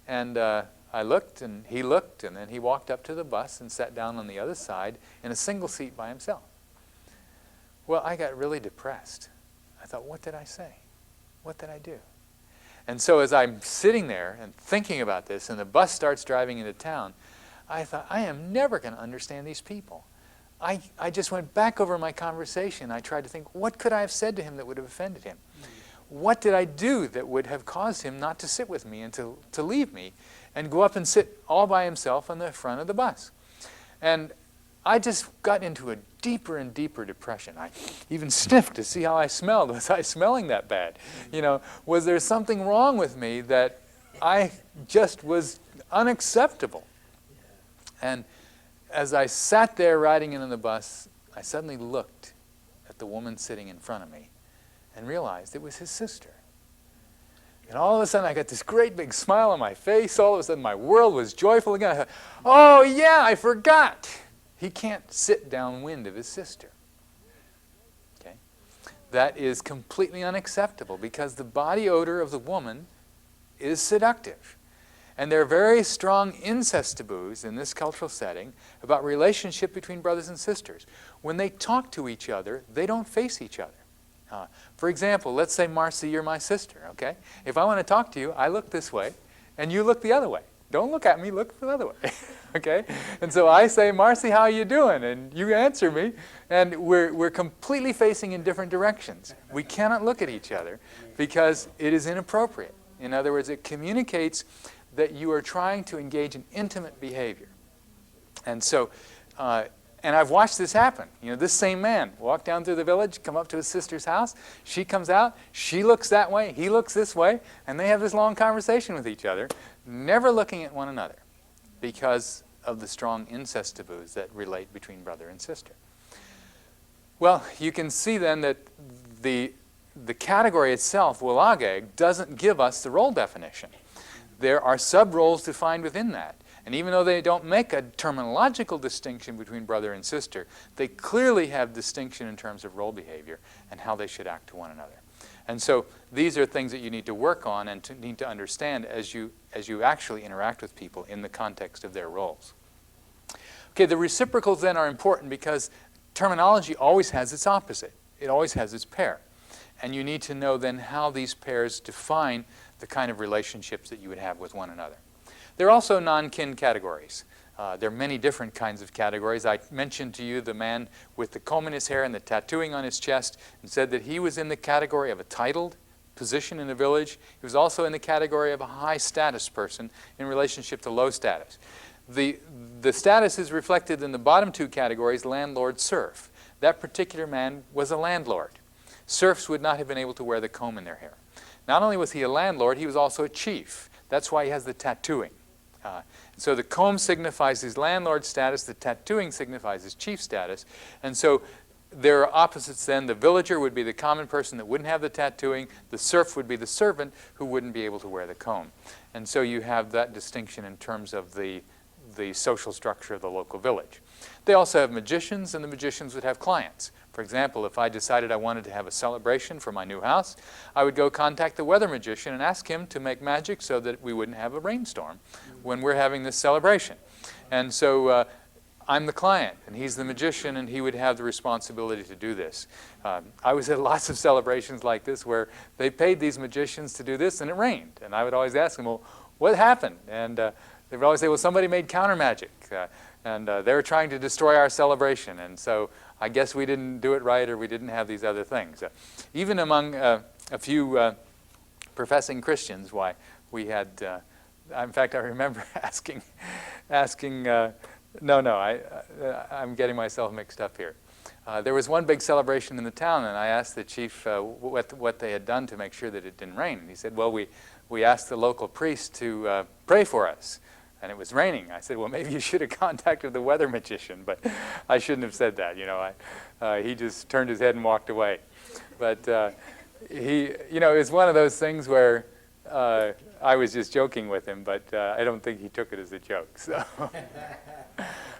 and I looked, and he looked, and then he walked up to the bus and sat down on the other side in a single seat by himself. Well, I got really depressed. I thought, what did I say? What did I do? And so as I'm sitting there and thinking about this, and the bus starts driving into town, I thought, I am never going to understand these people. I just went back over my conversation. I tried to think, what could I have said to him that would have offended him? What did I do that would have caused him not to sit with me and to leave me and go up and sit all by himself on the front of the bus? And I just got into a deeper and deeper depression. I even sniffed to see how I smelled. Was I smelling that bad? You know, was there something wrong with me that I just was unacceptable? And as I sat there riding in on the bus, I suddenly looked at the woman sitting in front of me and realized it was his sister. And all of a sudden I got this great big smile on my face. All of a sudden my world was joyful again. I thought, oh yeah, I forgot. He can't sit downwind of his sister. Okay? That is completely unacceptable because the body odor of the woman is seductive. And there are very strong incest taboos in this cultural setting about relationship between brothers and sisters. When they talk to each other, they don't face each other. For example, let's say, Marcy, you're my sister, okay? If I want to talk to you, I look this way, and you look the other way. Don't look at me, look the other way, okay? And so I say, Marcy, how are you doing? And you answer me, and we're completely facing in different directions. We cannot look at each other because it is inappropriate. In other words, it communicates that you are trying to engage in intimate behavior. And so, and I've watched this happen. You know, this same man walk down through the village, come up to his sister's house. She comes out, she looks that way, he looks this way, and they have this long conversation with each other, never looking at one another because of the strong incest taboos that relate between brother and sister. Well, you can see then that the category itself, Wilageg, doesn't give us the role definition. There are sub-roles defined within that. And even though they don't make a terminological distinction between brother and sister, they clearly have distinction in terms of role behavior and how they should act to one another. And so these are things that you need to work on and need to understand as you actually interact with people in the context of their roles. Okay, the reciprocals then are important because terminology always has its opposite. It always has its pair. And you need to know then how these pairs define the kind of relationships that you would have with one another. There are also non-kin categories. There are many different kinds of categories. I mentioned to you the man with the comb in his hair and the tattooing on his chest and said that he was in the category of a titled position in the village. He was also in the category of a high status person in relationship to low status. The status is reflected in the bottom two categories, landlord, serf. That particular man was a landlord. Serfs would not have been able to wear the comb in their hair. Not only was he a landlord, he was also a chief. That's why he has the tattooing So the comb signifies his landlord status, the tattooing signifies his chief status, and so there are opposites then. The villager would be the common person that wouldn't have the tattooing. The serf would be the servant who wouldn't be able to wear the comb. And so you have that distinction in terms of the social structure of the local village. They also have magicians, and the magicians would have clients. For example, if I decided I wanted to have a celebration for my new house, I would go contact the weather magician and ask him to make magic so that we wouldn't have a rainstorm when we're having this celebration. And so I'm the client, and he's the magician, and he would have the responsibility to do this. I was at lots of celebrations like this where they paid these magicians to do this, and it rained. And I would always ask them, well, what happened? And they would always say, well, somebody made counter magic, and they were trying to destroy our celebration. And so I guess we didn't do it right, or we didn't have these other things. Even among a few professing Christians, why we had, in fact, I remember asking I'm getting myself mixed up here. There was one big celebration in the town, and I asked the chief what they had done to make sure that it didn't rain. And he said, well, we asked the local priest to pray for us, and it was raining. I said, well, maybe you should have contacted the weather magician, but I shouldn't have said that. He just turned his head and walked away. But it was one of those things where I was just joking with him, but I don't think he took it as a joke. So.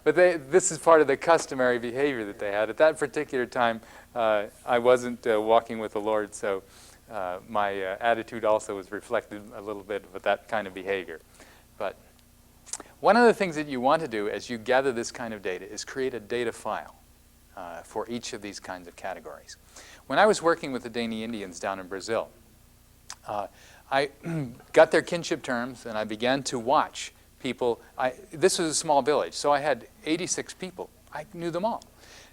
But this is part of the customary behavior that they had. At that particular time, I wasn't walking with the Lord, so my attitude also was reflected a little bit with that kind of behavior. But one of the things that you want to do as you gather this kind of data is create a data file for each of these kinds of categories. When I was working with the Dani Indians down in Brazil, I got their kinship terms, and I began to watch people. This was a small village, so I had 86 people. I knew them all,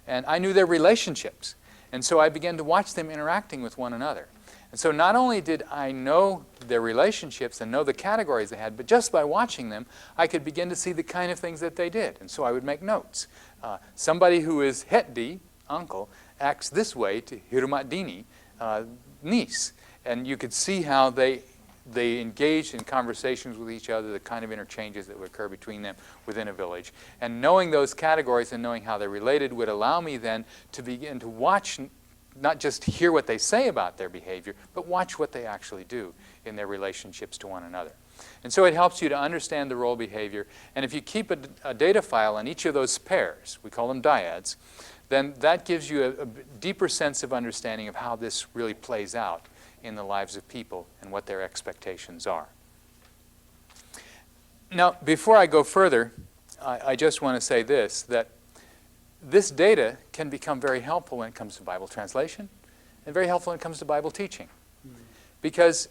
and I knew their relationships. And so I began to watch them interacting with one another. And so not only did I know their relationships and know the categories they had, but just by watching them, I could begin to see the kind of things that they did. And so I would make notes. Somebody who is Hetdi, uncle, acts this way to Hirumatdini, niece. And you could see how they engaged in conversations with each other, the kind of interchanges that would occur between them within a village. And knowing those categories and knowing how they're related would allow me then to begin to watch, not just hear what they say about their behavior, but watch what they actually do in their relationships to one another. And so it helps you to understand the role behavior. And if you keep a data file on each of those pairs, we call them dyads, then that gives you a deeper sense of understanding of how this really plays out in the lives of people and what their expectations are. Now, before I go further, I just want to say this, that this data can become very helpful when it comes to Bible translation and very helpful when it comes to Bible teaching. Because,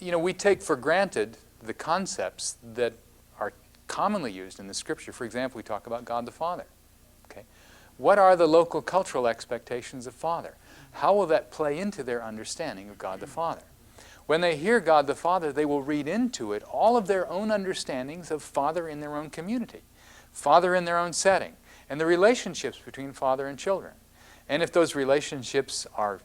we take for granted the concepts that are commonly used in the Scripture. For example, we talk about God the Father. Okay? What are the local cultural expectations of Father? How will that play into their understanding of God the Father? When they hear God the Father, they will read into it all of their own understandings of Father in their own community, Father in their own setting, and the relationships between father and children. And if those relationships are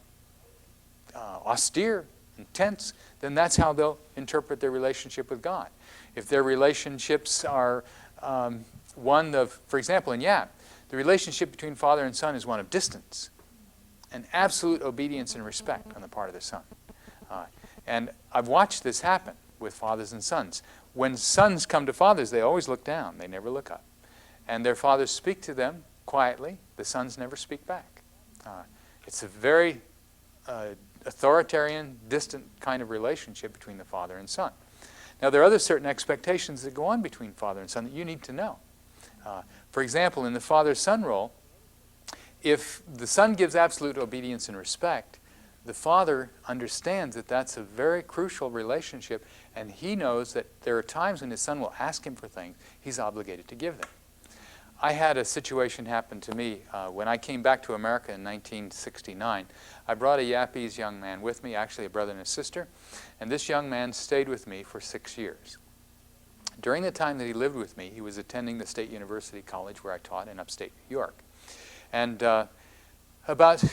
austere, intense, then that's how they'll interpret their relationship with God. If their relationships are one of, for example, in Yap, the relationship between father and son is one of distance and absolute obedience and respect on the part of the son. And I've watched this happen with fathers and sons. When sons come to fathers, they always look down. They never look up. And their fathers speak to them quietly. The sons never speak back. It's a very authoritarian, distant kind of relationship between the father and son. Now, there are other certain expectations that go on between father and son that you need to know. For example, in the father-son role, if the son gives absolute obedience and respect, the father understands that that's a very crucial relationship, and he knows that there are times when his son will ask him for things he's obligated to give them. I had a situation happen to me when I came back to America in 1969. I brought a Yapese young man with me, actually a brother and a sister, and this young man stayed with me for 6 years. During the time that he lived with me, he was attending the State University College where I taught in upstate New York. And about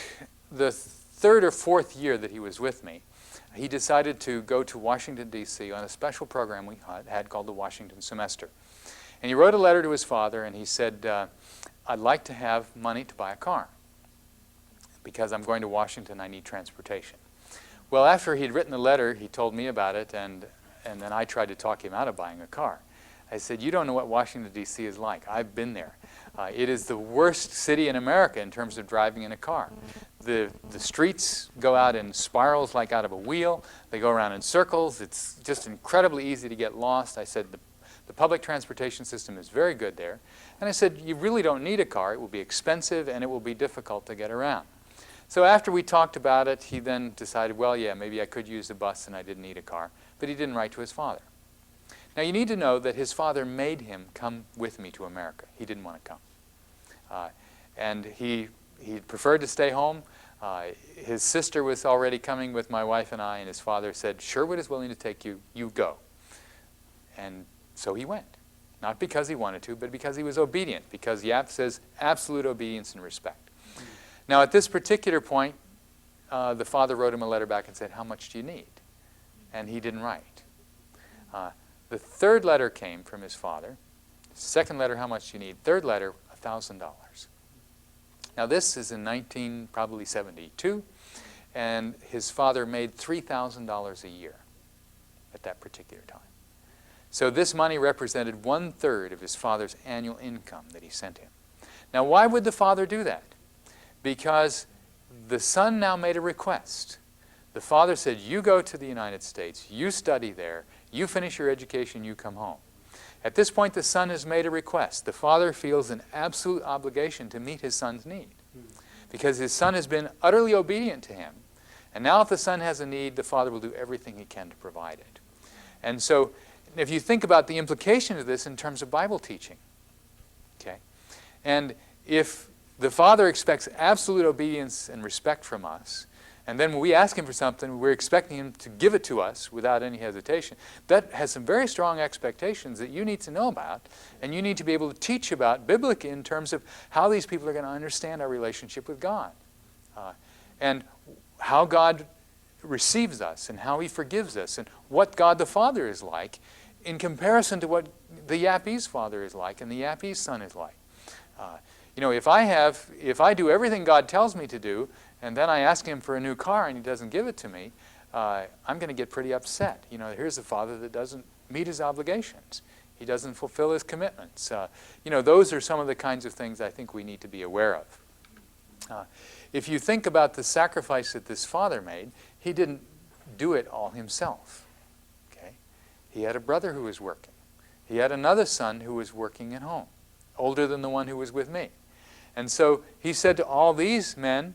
the third or fourth year that he was with me, he decided to go to Washington, D.C. on a special program we had called the Washington Semester. And he wrote a letter to his father, and he said, I'd like to have money to buy a car. Because I'm going to Washington, I need transportation. Well, after he'd written the letter, he told me about it, and then I tried to talk him out of buying a car. I said, you don't know what Washington, D.C. is like. I've been there. It is the worst city in America in terms of driving in a car. The streets go out in spirals like out of a wheel. They go around in circles. It's just incredibly easy to get lost. I said, the public transportation system is very good there. And I said, you really don't need a car. It will be expensive, and it will be difficult to get around. So after we talked about it, he then decided, well, yeah, maybe I could use a bus and I didn't need a car. But he didn't write to his father. Now, you need to know that his father made him come with me to America. He didn't want to come. And he preferred to stay home. His sister was already coming with my wife and I, and his father said, Sherwood is willing to take you. You go. And so he went. Not because he wanted to, but because he was obedient, because Yap says absolute obedience and respect. Now, at this particular point, the father wrote him a letter back and said, how much do you need? And he didn't write. The third letter came from his father. Second letter, how much do you need? Third letter, $1,000. Now, this is in probably 72, and his father made $3,000 a year at that particular time. So this money represented 1/3 of his father's annual income that he sent him. Now, why would the father do that? Because the son now made a request. The father said, you go to the United States, you study there, you finish your education, you come home. At this point, the son has made a request. The father feels an absolute obligation to meet his son's need because his son has been utterly obedient to him. And now if the son has a need, the father will do everything he can to provide it. And so if you think about the implication of this in terms of Bible teaching, okay, and if the father expects absolute obedience and respect from us, and then when we ask him for something, we're expecting him to give it to us without any hesitation. That has some very strong expectations that you need to know about, and you need to be able to teach about biblically in terms of how these people are going to understand our relationship with God, and how God receives us, and how he forgives us, and what God the Father is like in comparison to what the Yapese father is like and the Yapese son is like. You know, if I do everything God tells me to do, and then I ask him for a new car and he doesn't give it to me, I'm going to get pretty upset. You know, here's a father that doesn't meet his obligations. He doesn't fulfill his commitments. You know, those are some of the kinds of things I think we need to be aware of. If you think about the sacrifice that this father made, he didn't do it all himself. Okay? He had a brother who was working. He had another son who was working at home, older than the one who was with me. And so he said to all these men,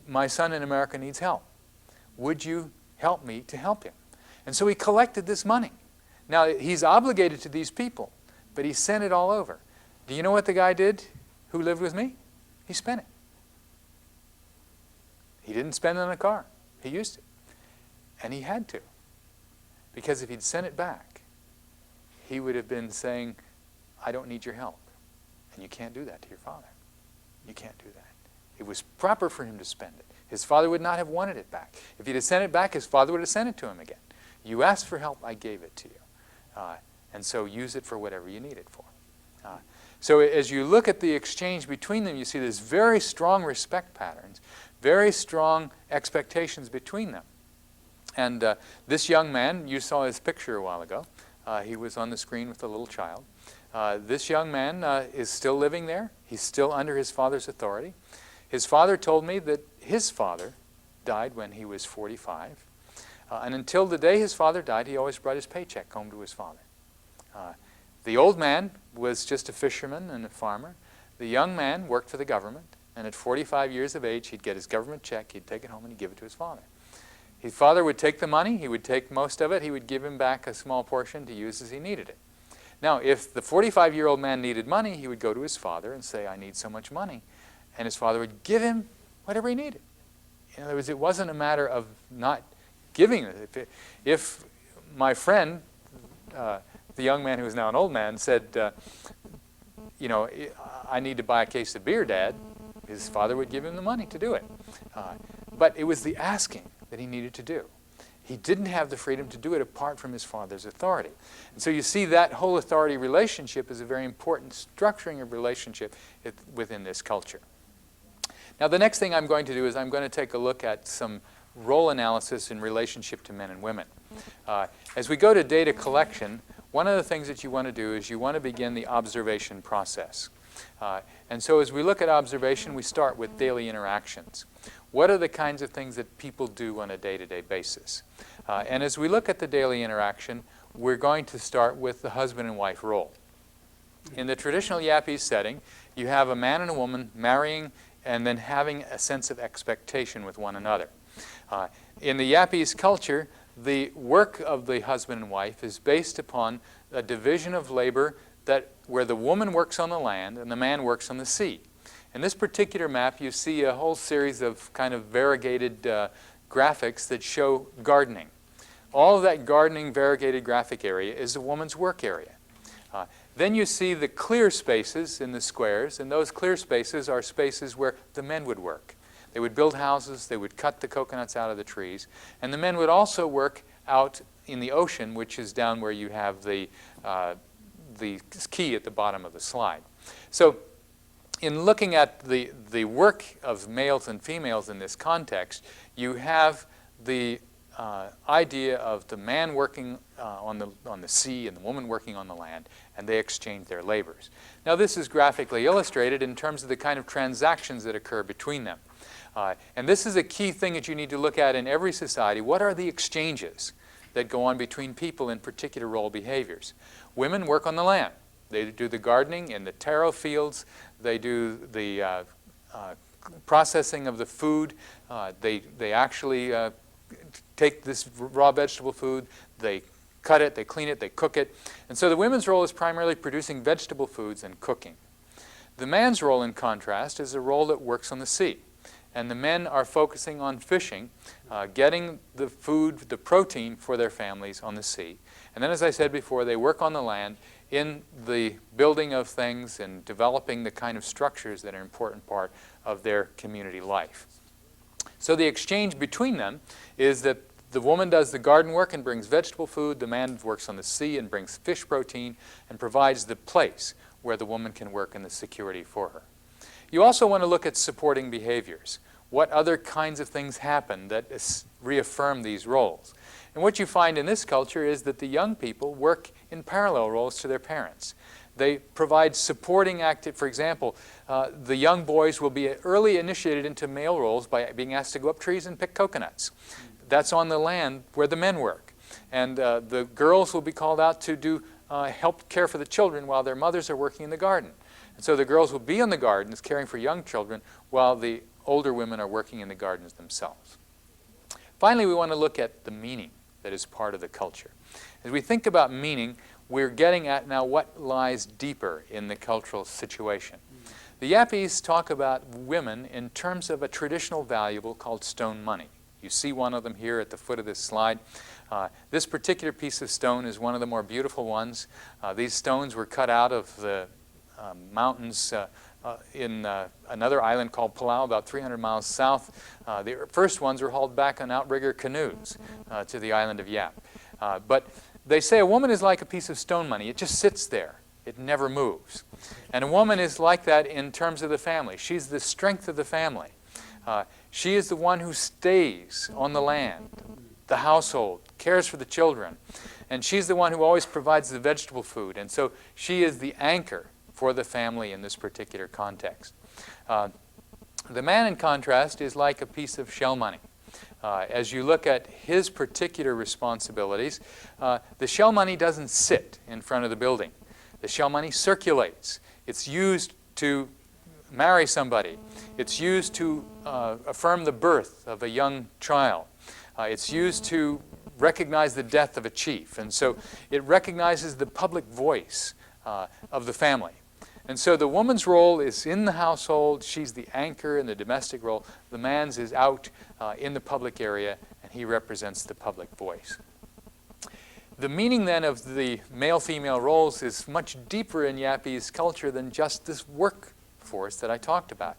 my son in America needs help. Would you help me to help him? And so he collected this money. Now, he's obligated to these people, but he sent it all over. Do you know what the guy did who lived with me? He spent it. He didn't spend it on a car. He used it. And he had to. Because if he'd sent it back, he would have been saying, I don't need your help. And you can't do that to your father. You can't do that. It was proper for him to spend it. His father would not have wanted it back. If he'd have sent it back, his father would have sent it to him again. You asked for help, I gave it to you. And so use it for whatever you need it for. So as you look at the exchange between them, you see there's very strong respect patterns, very strong expectations between them. And this young man, you saw his picture a while ago. He was on the screen with a little child. This young man is still living there. He's still under his father's authority. His father told me that his father died when he was 45. And until the day his father died, he always brought his paycheck home to his father. The old man was just a fisherman and a farmer. The young man worked for the government. And at 45 years of age, he'd get his government check, he'd take it home, and he'd give it to his father. His father would take the money, he would take most of it, he would give him back a small portion to use as he needed it. Now, if the 45-year-old man needed money, he would go to his father and say, I need so much money. And his father would give him whatever he needed. In other words, it wasn't a matter of not giving it. If my friend, the young man who is now an old man, said, you know, I need to buy a case of beer, Dad, his father would give him the money to do it. but it was the asking that he needed to do. He didn't have the freedom to do it apart from his father's authority. And so you see that whole authority relationship is a very important structuring of relationship within this culture. Now the next thing I'm going to do is I'm going to take a look at some role analysis in relationship to men and women. As we go to data collection, one of the things that you want to do is you want to begin the observation process. And so as we look at observation, we start with daily interactions. What are the kinds of things that people do on a day-to-day basis? And as we look at the daily interaction, we're going to start with the husband and wife role. In the traditional Yapese setting, you have a man and a woman marrying and then having a sense of expectation with one another. In the Yapese culture, the work of the husband and wife is based upon a division of labor where the woman works on the land and the man works on the sea. In this particular map, you see a whole series of kind of variegated graphics that show gardening. All of that gardening variegated graphic area is a woman's work area. Then you see the clear spaces in the squares, and those clear spaces are spaces where the men would work. They would build houses, they would cut the coconuts out of the trees, and the men would also work out in the ocean, which is down where you have the key at the bottom of the slide. So in looking at the work of males and females in this context, you have the idea of the man working on the sea and the woman working on the land, and they exchange their labors. Now this is graphically illustrated in terms of the kind of transactions that occur between them. And this is a key thing that you need to look at in every society. What are the exchanges that go on between people in particular role behaviors? Women work on the land. They do the gardening in the taro fields. They do the processing of the food. They actually take this raw vegetable food, they cut it, they clean it, they cook it. And so the women's role is primarily producing vegetable foods and cooking. The man's role, in contrast, is a role that works on the sea. And the men are focusing on fishing, getting the food, the protein for their families on the sea. And then, as I said before, they work on the land in the building of things and developing the kind of structures that are an important part of their community life. So the exchange between them is that the woman does the garden work and brings vegetable food, the man works on the sea and brings fish protein and provides the place where the woman can work and the security for her. You also want to look at supporting behaviors. What other kinds of things happen that reaffirm these roles? And what you find in this culture is that the young people work in parallel roles to their parents. They provide supporting activity. For example, the young boys will be early initiated into male roles by being asked to go up trees and pick coconuts. That's on the land where the men work. And the girls will be called out to help care for the children while their mothers are working in the garden. And so the girls will be in the gardens caring for young children while the older women are working in the gardens themselves. Finally, we want to look at the meaning that is part of the culture. As we think about meaning, we're getting at now what lies deeper in the cultural situation. The Yapese talk about women in terms of a traditional valuable called stone money. You see one of them here at the foot of this slide. This particular piece of stone is one of the more beautiful ones. These stones were cut out of the mountains in another island called Palau, about 300 miles south. The first ones were hauled back on outrigger canoes to the island of Yap. But they say a woman is like a piece of stone money. It just sits there. It never moves. And a woman is like that in terms of the family. She's the strength of the family. She is the one who stays on the land, the household, cares for the children. And she's the one who always provides the vegetable food. And so she is the anchor for the family in this particular context. The man, in contrast, is like a piece of shell money. As you look at his particular responsibilities, the shell money doesn't sit in front of the building. The shell money circulates. It's used to marry somebody. It's used to affirm the birth of a young child. It's used to recognize the death of a chief. And so it recognizes the public voice of the family. And so the woman's role is in the household. She's the anchor in the domestic role. The man's is out in the public area, and he represents the public voice. The meaning then of the male-female roles is much deeper in Yapese culture than just this work force that I talked about.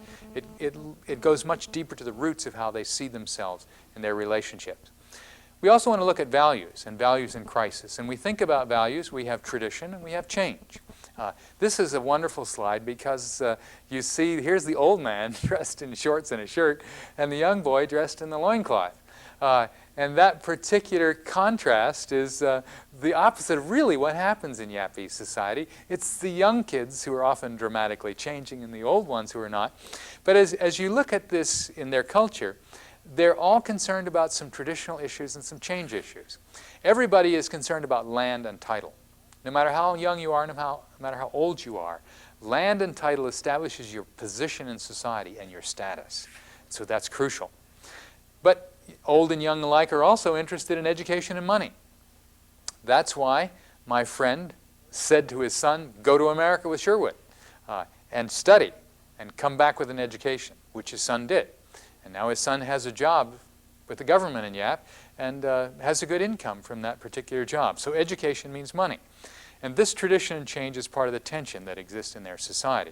It goes much deeper to the roots of how they see themselves and their relationships. We also want to look at values and values in crisis. And we think about values, we have tradition and we have change. This is a wonderful slide because you see, here's the old man dressed in shorts and a shirt, and the young boy dressed in the loincloth. And that particular contrast is the opposite of really what happens in Yappy society. It's the young kids who are often dramatically changing and the old ones who are not. But as you look at this in their culture, they're all concerned about some traditional issues and some change issues. Everybody is concerned about land and title. No matter how young you are, no matter how old you are, land and title establishes your position in society and your status. So that's crucial. But old and young alike are also interested in education and money. That's why my friend said to his son, go to America with Sherwood and study and come back with an education, which his son did. And now his son has a job with the government in Yap and has a good income from that particular job. So education means money. And this tradition and change is part of the tension that exists in their society.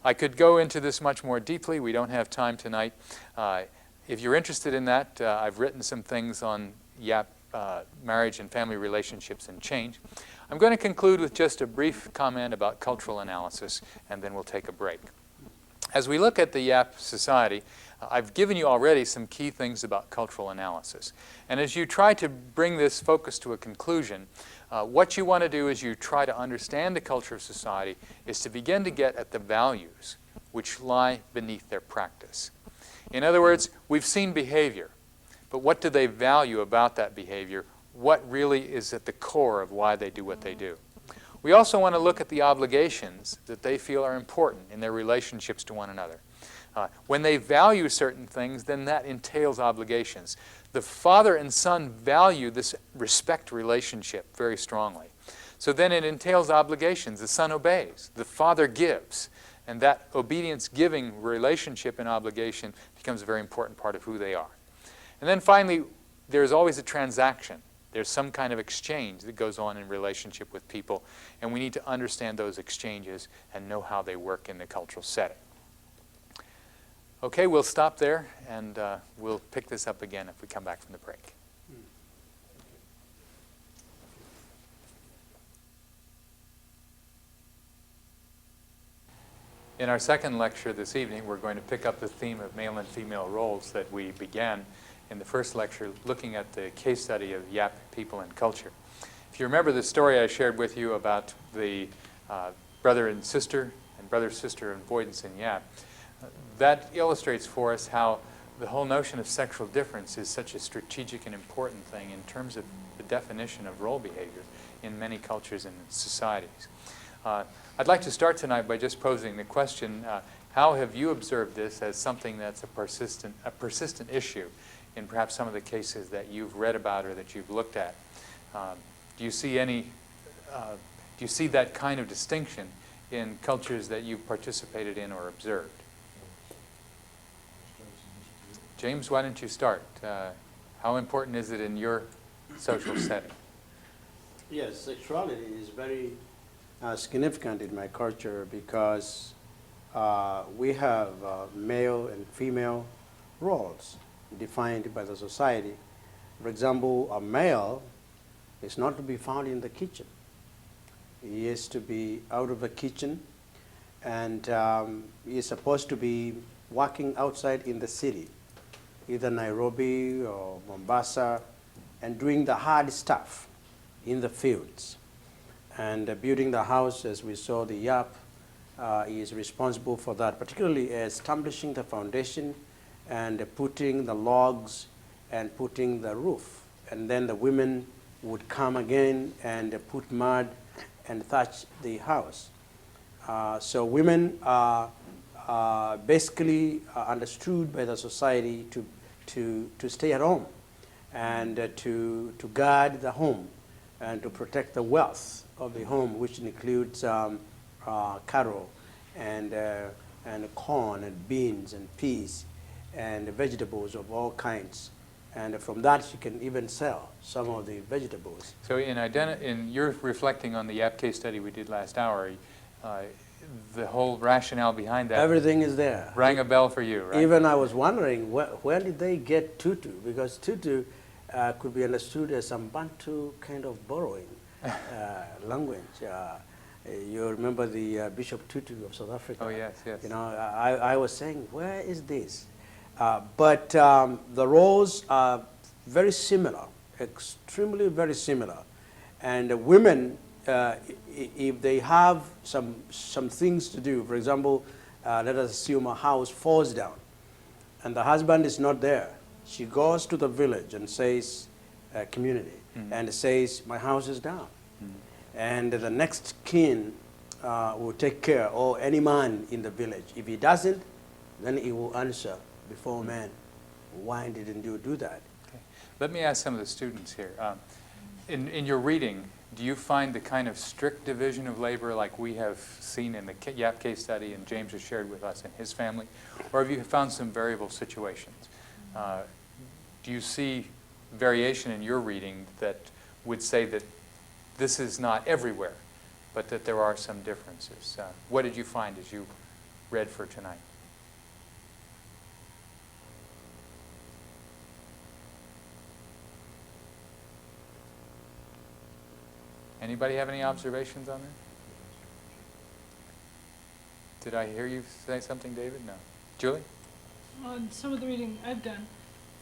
I could go into this much more deeply. We don't have time tonight. If you're interested in that, I've written some things on Yap marriage and family relationships and change. I'm going to conclude with just a brief comment about cultural analysis, and then we'll take a break. As we look at the Yap society, I've given you already some key things about cultural analysis. And as you try to bring this focus to a conclusion, what you want to do as you try to understand the culture of society is to begin to get at the values which lie beneath their practice. In other words, we've seen behavior, but what do they value about that behavior? What really is at the core of why they do what they do? We also want to look at the obligations that they feel are important in their relationships to one another. When they value certain things, then that entails obligations. The father and son value this respect relationship very strongly. So then it entails obligations. The son obeys. The father gives. And that obedience-giving relationship and obligation becomes a very important part of who they are. And then finally, there's always a transaction. There's some kind of exchange that goes on in relationship with people, and we need to understand those exchanges and know how they work in the cultural setting. Okay, we'll stop there, and we'll pick this up again if we come back from the break. In our second lecture this evening, we're going to pick up the theme of male and female roles that we began in the first lecture, looking at the case study of Yap people and culture. If you remember the story I shared with you about the brother and sister and brother-sister avoidance in Yap, that illustrates for us how the whole notion of sexual difference is such a strategic and important thing in terms of the definition of role behavior in many cultures and societies. I'd like to start tonight by just posing the question, how have you observed this as something that's a persistent issue in perhaps some of the cases that you've read about or that you've looked at? Do you see that kind of distinction in cultures that you've participated in or observed? James, why don't you start? How important is it in your social setting? Yes, sexuality is very significant in my culture because we have male and female roles defined by the society. For example, a male is not to be found in the kitchen. He is to be out of the kitchen, and he is supposed to be walking outside in the city, either Nairobi or Mombasa, and doing the hard stuff in the fields. And building the house, as we saw the Yap, is responsible for that, particularly establishing the foundation and putting the logs and putting the roof. And then the women would come again and put mud and thatch the house. So women are basically understood by the society to stay at home and to guard the home and to protect the wealth of the home, which includes cattle and corn and beans and peas and vegetables of all kinds. And from that, you can even sell some of the vegetables. So you're reflecting on the Yap case study we did last hour. the whole rationale behind that Everything is there. rang a bell for you, right? Even I was wondering, where did they get tutu? Because tutu could be understood as some Bantu kind of borrowing language. You remember the Bishop Tutu of South Africa? Oh, yes, yes. You know, I was saying, where is this? But the roles are very similar, extremely very similar. And women, if they have some things to do, for example, let us assume a house falls down and the husband is not there. She goes to the village and says, community, and says, my house is down. And the next kin will take care, or any man in the village. If he doesn't, then he will answer before man, why didn't you do that? Okay. Let me ask some of the students here. In your reading, do you find the kind of strict division of labor like we have seen in the YAP case study and James has shared with us in his family? Or have you found some variable situations? Do you see variation in your reading that would say that this is not everywhere, but that there are some differences? What did you find as you read for tonight? Anybody have any observations on that? Did I hear you say something, David? No. Julie? On some of the reading I've done,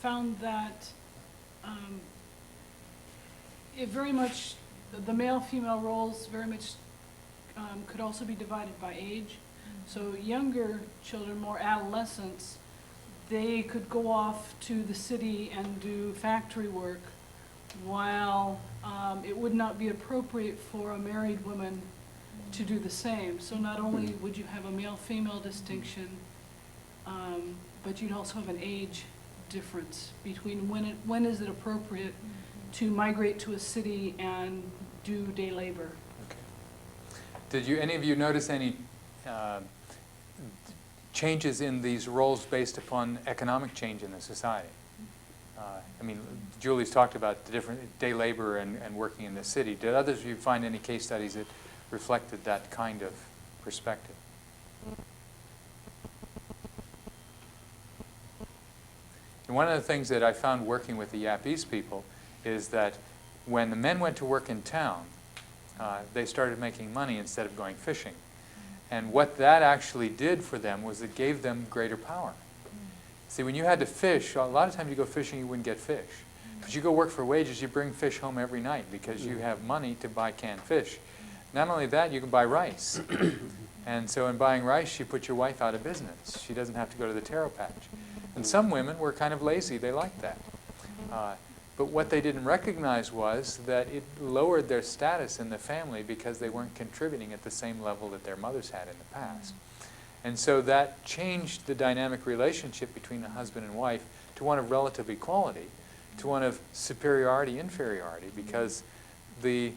found that it very much, the male-female roles very much could also be divided by age. So younger children, more adolescents, they could go off to the city and do factory work, while it would not be appropriate for a married woman to do the same. So not only would you have a male-female distinction, but you'd also have an age difference between when is it appropriate to migrate to a city and do day labor. Okay. Did you, any of you notice any changes in these roles based upon economic change in the society? I mean, Julie's talked about the different day labor and working in the city. Did others of you find any case studies that reflected that kind of perspective? And one of the things that I found working with the Yap East people is that when the men went to work in town, they started making money instead of going fishing. And what that actually did for them was it gave them greater power. See, when you had to fish, a lot of times you go fishing, you wouldn't get fish. But you go work for wages, you bring fish home every night because you have money to buy canned fish. Not only that, you can buy rice. And so in buying rice, you put your wife out of business. She doesn't have to go to the taro patch. And some women were kind of lazy. They liked that. But what they didn't recognize was that it lowered their status in the family because they weren't contributing at the same level that their mothers had in the past. And so that changed the dynamic relationship between a husband and wife to one of relative equality, to one of superiority, inferiority, because with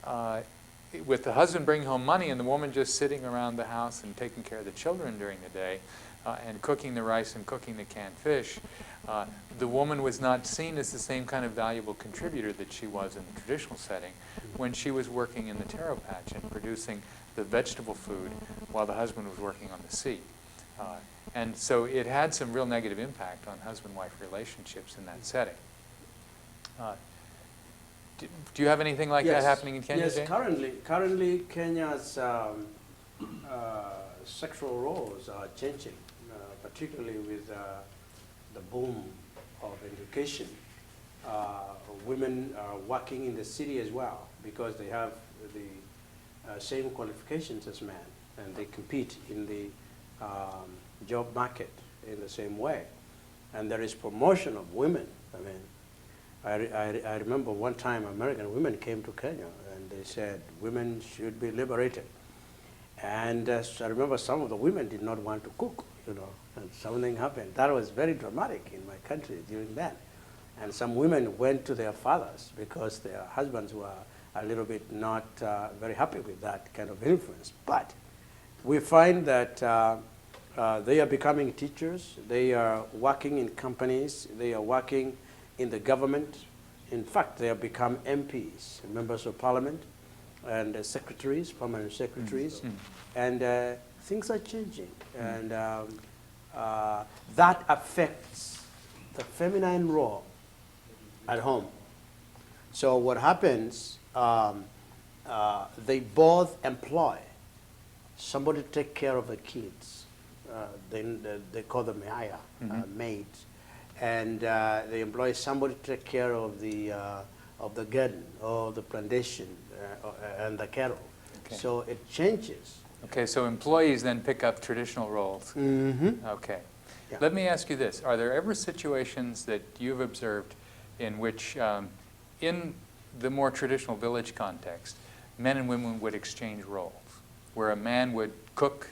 the husband bringing home money and the woman just sitting around the house and taking care of the children during the day, and cooking the rice and cooking the canned fish, the woman was not seen as the same kind of valuable contributor that she was in the traditional setting when she was working in the taro patch and producing the vegetable food while the husband was working on the sea. And so it had some real negative impact on husband-wife relationships in that setting. Do you have anything like that happening in Kenya, Yes, Jane? currently Kenya's sexual roles are changing, particularly with the boom of education. Women are working in the city as well because they have the same qualifications as men, and they compete in the job market in the same way. And there is promotion of women. I mean, I remember one time American women came to Kenya and they said women should be liberated. And I remember some of the women did not want to cook, you know, and something happened. That was very dramatic in my country during that. And some women went to their fathers because their husbands were a little bit not very happy with that kind of influence. But we find that they are becoming teachers, they are working in companies, they are working in the government. In fact, they have become MPs, members of parliament. and secretaries, permanent secretaries, and things are changing, and that affects the feminine role at home. So what happens, they both employ somebody to take care of the kids. They call them maids, and they employ somebody to take care of the garden or the plantation and the cattle. Okay. So it changes. Okay, so employees then pick up traditional roles. Mm-hmm. Okay. Yeah. Let me ask you this. Are there ever situations that you've observed in which, in the more traditional village context, men and women would exchange roles, where a man would cook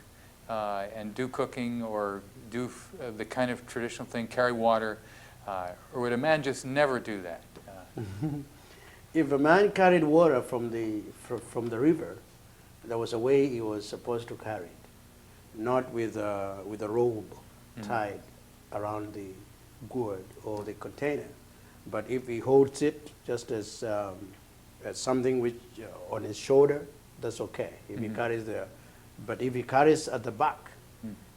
and do cooking or do the kind of traditional thing, carry water, or would a man just never do that? If a man carried water from the river, there was a way he was supposed to carry it, not with a rope tied around the gourd or the container. But if he holds it just as something which on his shoulder, that's okay. If he carries there, but if he carries at the back,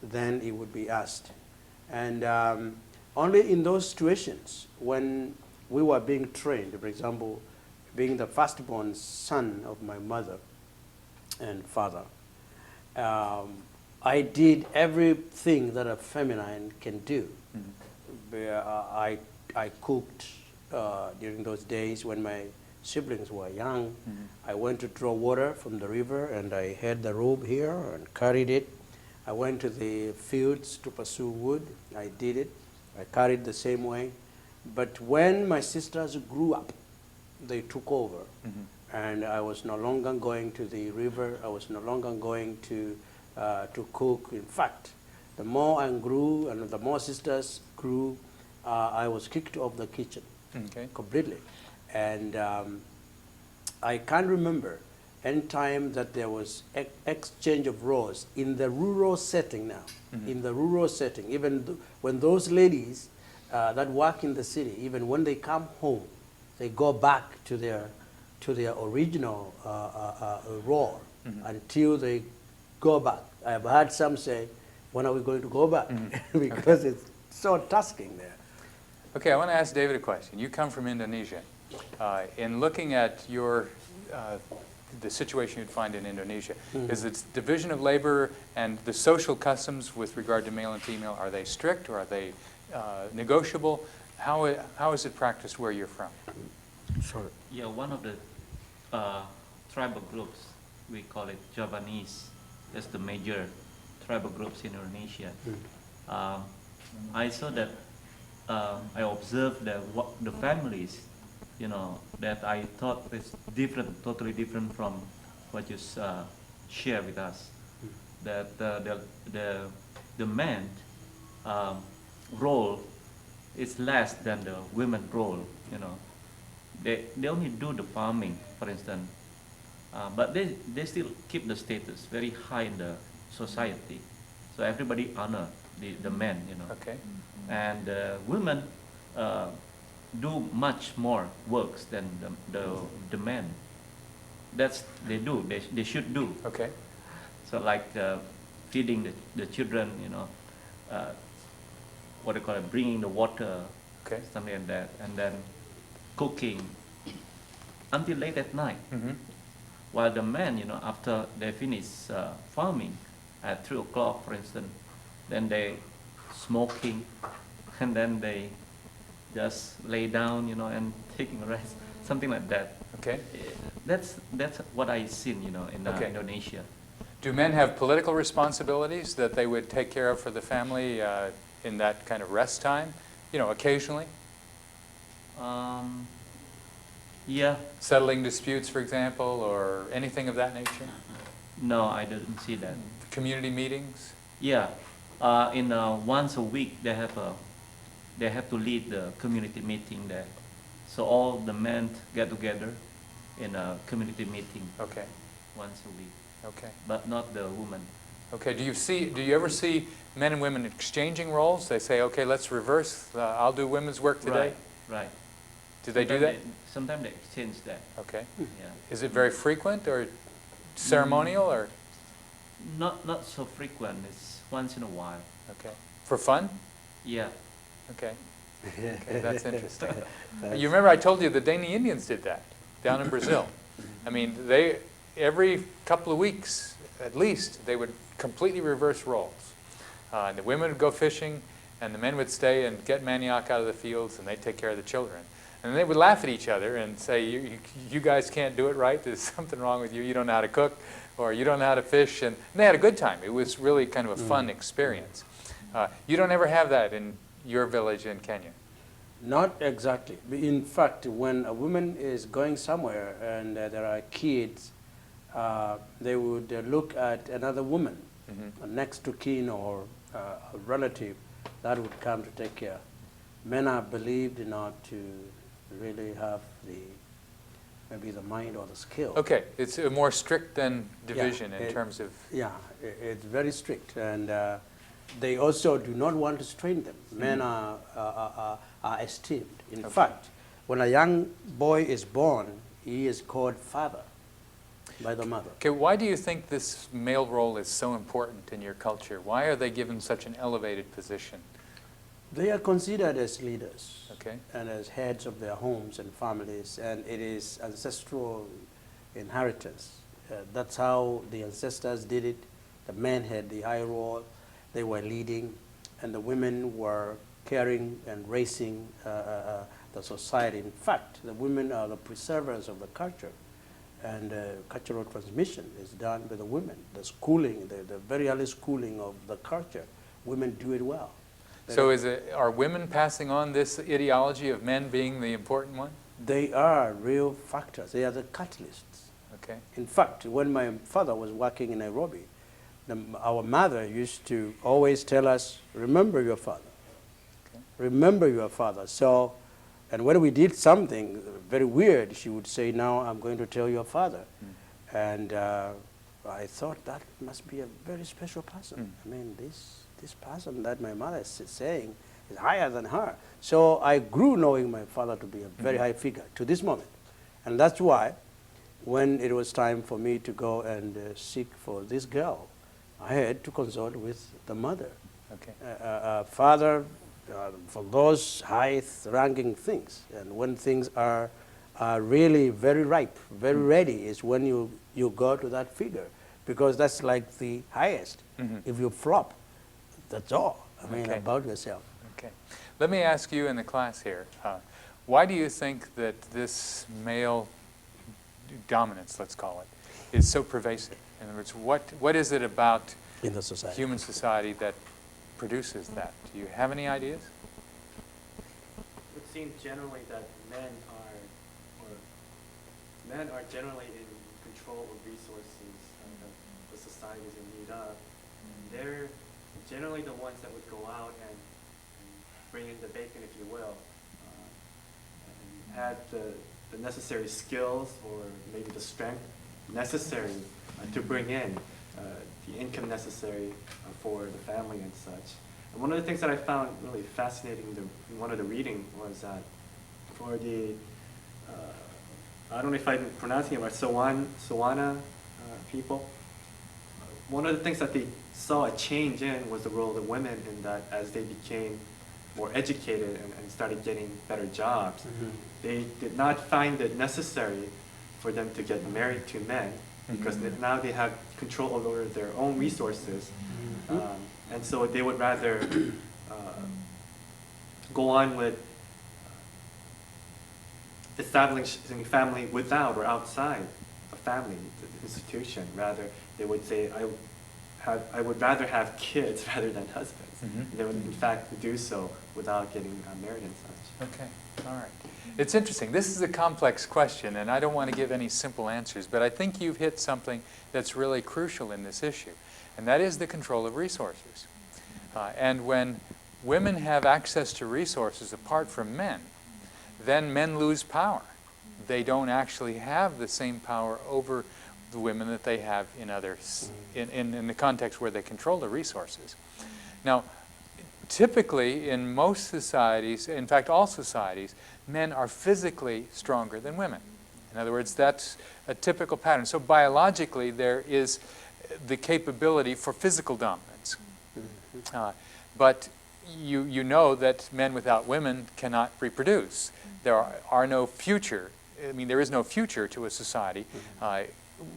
then he would be asked. And only in those situations when we were being trained, for example, being the firstborn son of my mother and father, I did everything that a feminine can do. I cooked during those days when my siblings were young. I went to draw water from the river, and I had the rope here and carried it. I went to the fields to pursue wood. I did it. I carried the same way. But when my sisters grew up, they took over. And I was no longer going to the river. I was no longer going to cook. In fact, the more I grew and the more sisters grew, I was kicked off the kitchen completely. And I can't remember any time that there was exchange of roles in the rural setting now. In the rural setting, even when those ladies that work in the city, even when they come home, they go back to their original role until they go back. I've heard some say, when are we going to go back? Because it's so tasking there. Okay, I want to ask David a question. You come from Indonesia. In looking at your the situation you'd find in Indonesia, is its division of labor and the social customs with regard to male and female, are they strict or are they negotiable? How is it practiced where you're from? Sorry. Yeah, one of the tribal groups, we call it Javanese. That's the major tribal groups in Indonesia. I saw that, I observed that the families, that I thought is different, totally different from what you share with us. That the man role is less than the women role. They only do the farming, for instance, but they still keep the status very high in the society. So everybody honor the men, Okay. and women do much more works than the men. They should do. Okay. So like feeding the children, what do you call it, bringing the water, Okay. something like that, and then cooking until late at night. While the men, after they finish farming at 3 o'clock, for instance, then they smoking, and then they just lay down, and taking a rest, something like that. Okay. That's what I seen, in Okay. Indonesia. Do men have political responsibilities that they would take care of for the family in that kind of rest time, occasionally? Yeah, Settling disputes, for example, or anything of that nature? no, I didn't see that. Community meetings? Yeah, in once a week they have to lead the community meeting there. So all the men get together in a community meeting Okay. once a week, Okay. but not the women. Okay. Do you ever see men and women exchanging roles? They say, okay, let's reverse. I'll do women's work today. Right. Do they do that? Sometimes they exchange that. Okay. Yeah. Is it very frequent or ceremonial or? Not so frequent. It's once in a while. Okay. For fun? Yeah. Okay. Okay, that's interesting. You remember I told you the Dani Indians did that down in Brazil. I mean, they, every couple of weeks at least, they would completely reverse roles. And the women would go fishing, and the men would stay and get manioc out of the fields, and they'd take care of the children. And they would laugh at each other and say, you guys can't do it right, there's something wrong with you, you don't know how to cook, or you don't know how to fish, and they had a good time. It was really kind of a fun experience. You don't ever have that in your village in Kenya? Not exactly. In fact, when a woman is going somewhere and there are kids, they would look at another woman, next to kin or a relative that would come to take care. Men are believed not to really have maybe the mind or the skill. Okay, it's a more strict than division Yeah, in terms of... Yeah, it's very strict, and they also do not want to strain them. Men are esteemed. In fact, when a young boy is born, he is called father by the mother. Okay, why do you think this male role is so important in your culture? Why are they given such an elevated position? They are considered as leaders, Okay. and as heads of their homes and families, and it is ancestral inheritance. That's how the ancestors did it. The men had the high role, they were leading, and the women were caring and raising the society. In fact, the women are the preservers of the culture, and cultural transmission is done by the women. The schooling, the very early schooling of the culture, women do it well. So are women passing on this ideology of men being the important one? They are real factors. They are the catalysts. Okay. In fact, when my father was working in Nairobi, our mother used to always tell us, remember your father. Okay. Remember your father. So, and when we did something very weird, she would say, now I'm going to tell your father. And I thought that must be a very special person. I mean, this person that my mother is saying is higher than her. So I grew knowing my father to be a very high figure to this moment. And that's why when it was time for me to go and seek for this girl, I had to consult with the mother. Okay. Father, for those high-ranking things, and when things are really very ripe, very ready, is when you go to that figure, because that's like the highest. If you flop, that's all. I mean, Okay. about yourself. Okay. Let me ask you in the class here, why do you think that this male dominance, let's call it, is so pervasive? In other words, what is it about In the society. human society that produces that? Do you have any ideas? It would seem generally that men are generally in control of resources that the society is in need of. They're generally the ones that would go out and bring in the bacon, if you will, and add the necessary skills or maybe the strength necessary to bring in the income necessary for the family and such. And one of the things that I found really fascinating in one of the reading was that for the, I don't know if I'm pronouncing it right, Sawana people, one of the things that they saw a change in was the role of the women in that as they became more educated and started getting better jobs, they did not find it necessary for them to get married to men because now they have control over their own resources. And so they would rather go on with establishing a family without or outside a family institution. Rather, they would say, I would rather have kids rather than husbands. They would, in fact, do so without getting married and such. Okay, all right. It's interesting. This is a complex question, and I don't want to give any simple answers, but I think you've hit something that's really crucial in this issue, and that is the control of resources. And when women have access to resources apart from men, then men lose power. They don't actually have the same power over the women that they have in others, in the context where they control the resources. Now, typically, in most societies, in fact all societies, men are physically stronger than women. In other words, that's a typical pattern. So biologically, there is the capability for physical dominance. But you know that men without women cannot reproduce. There are no future. I mean, there is no future to a society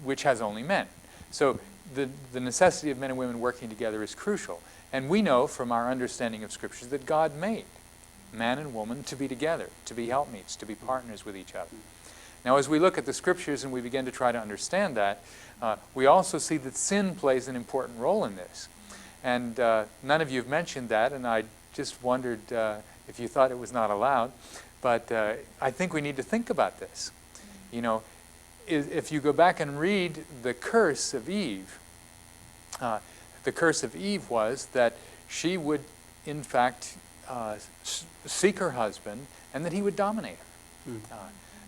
which has only men. So the necessity of men and women working together is crucial. And we know from our understanding of Scriptures that God made man and woman to be together, to be helpmeets, to be partners with each other. Now, as we look at the Scriptures and we begin to try to understand that, we also see that sin plays an important role in this. And none of you have mentioned that, and I just wondered if you thought it was not allowed. But I think we need to think about this. You know, if you go back and read the curse of Eve, the curse of Eve was that she would, in fact, seek her husband and that he would dominate her,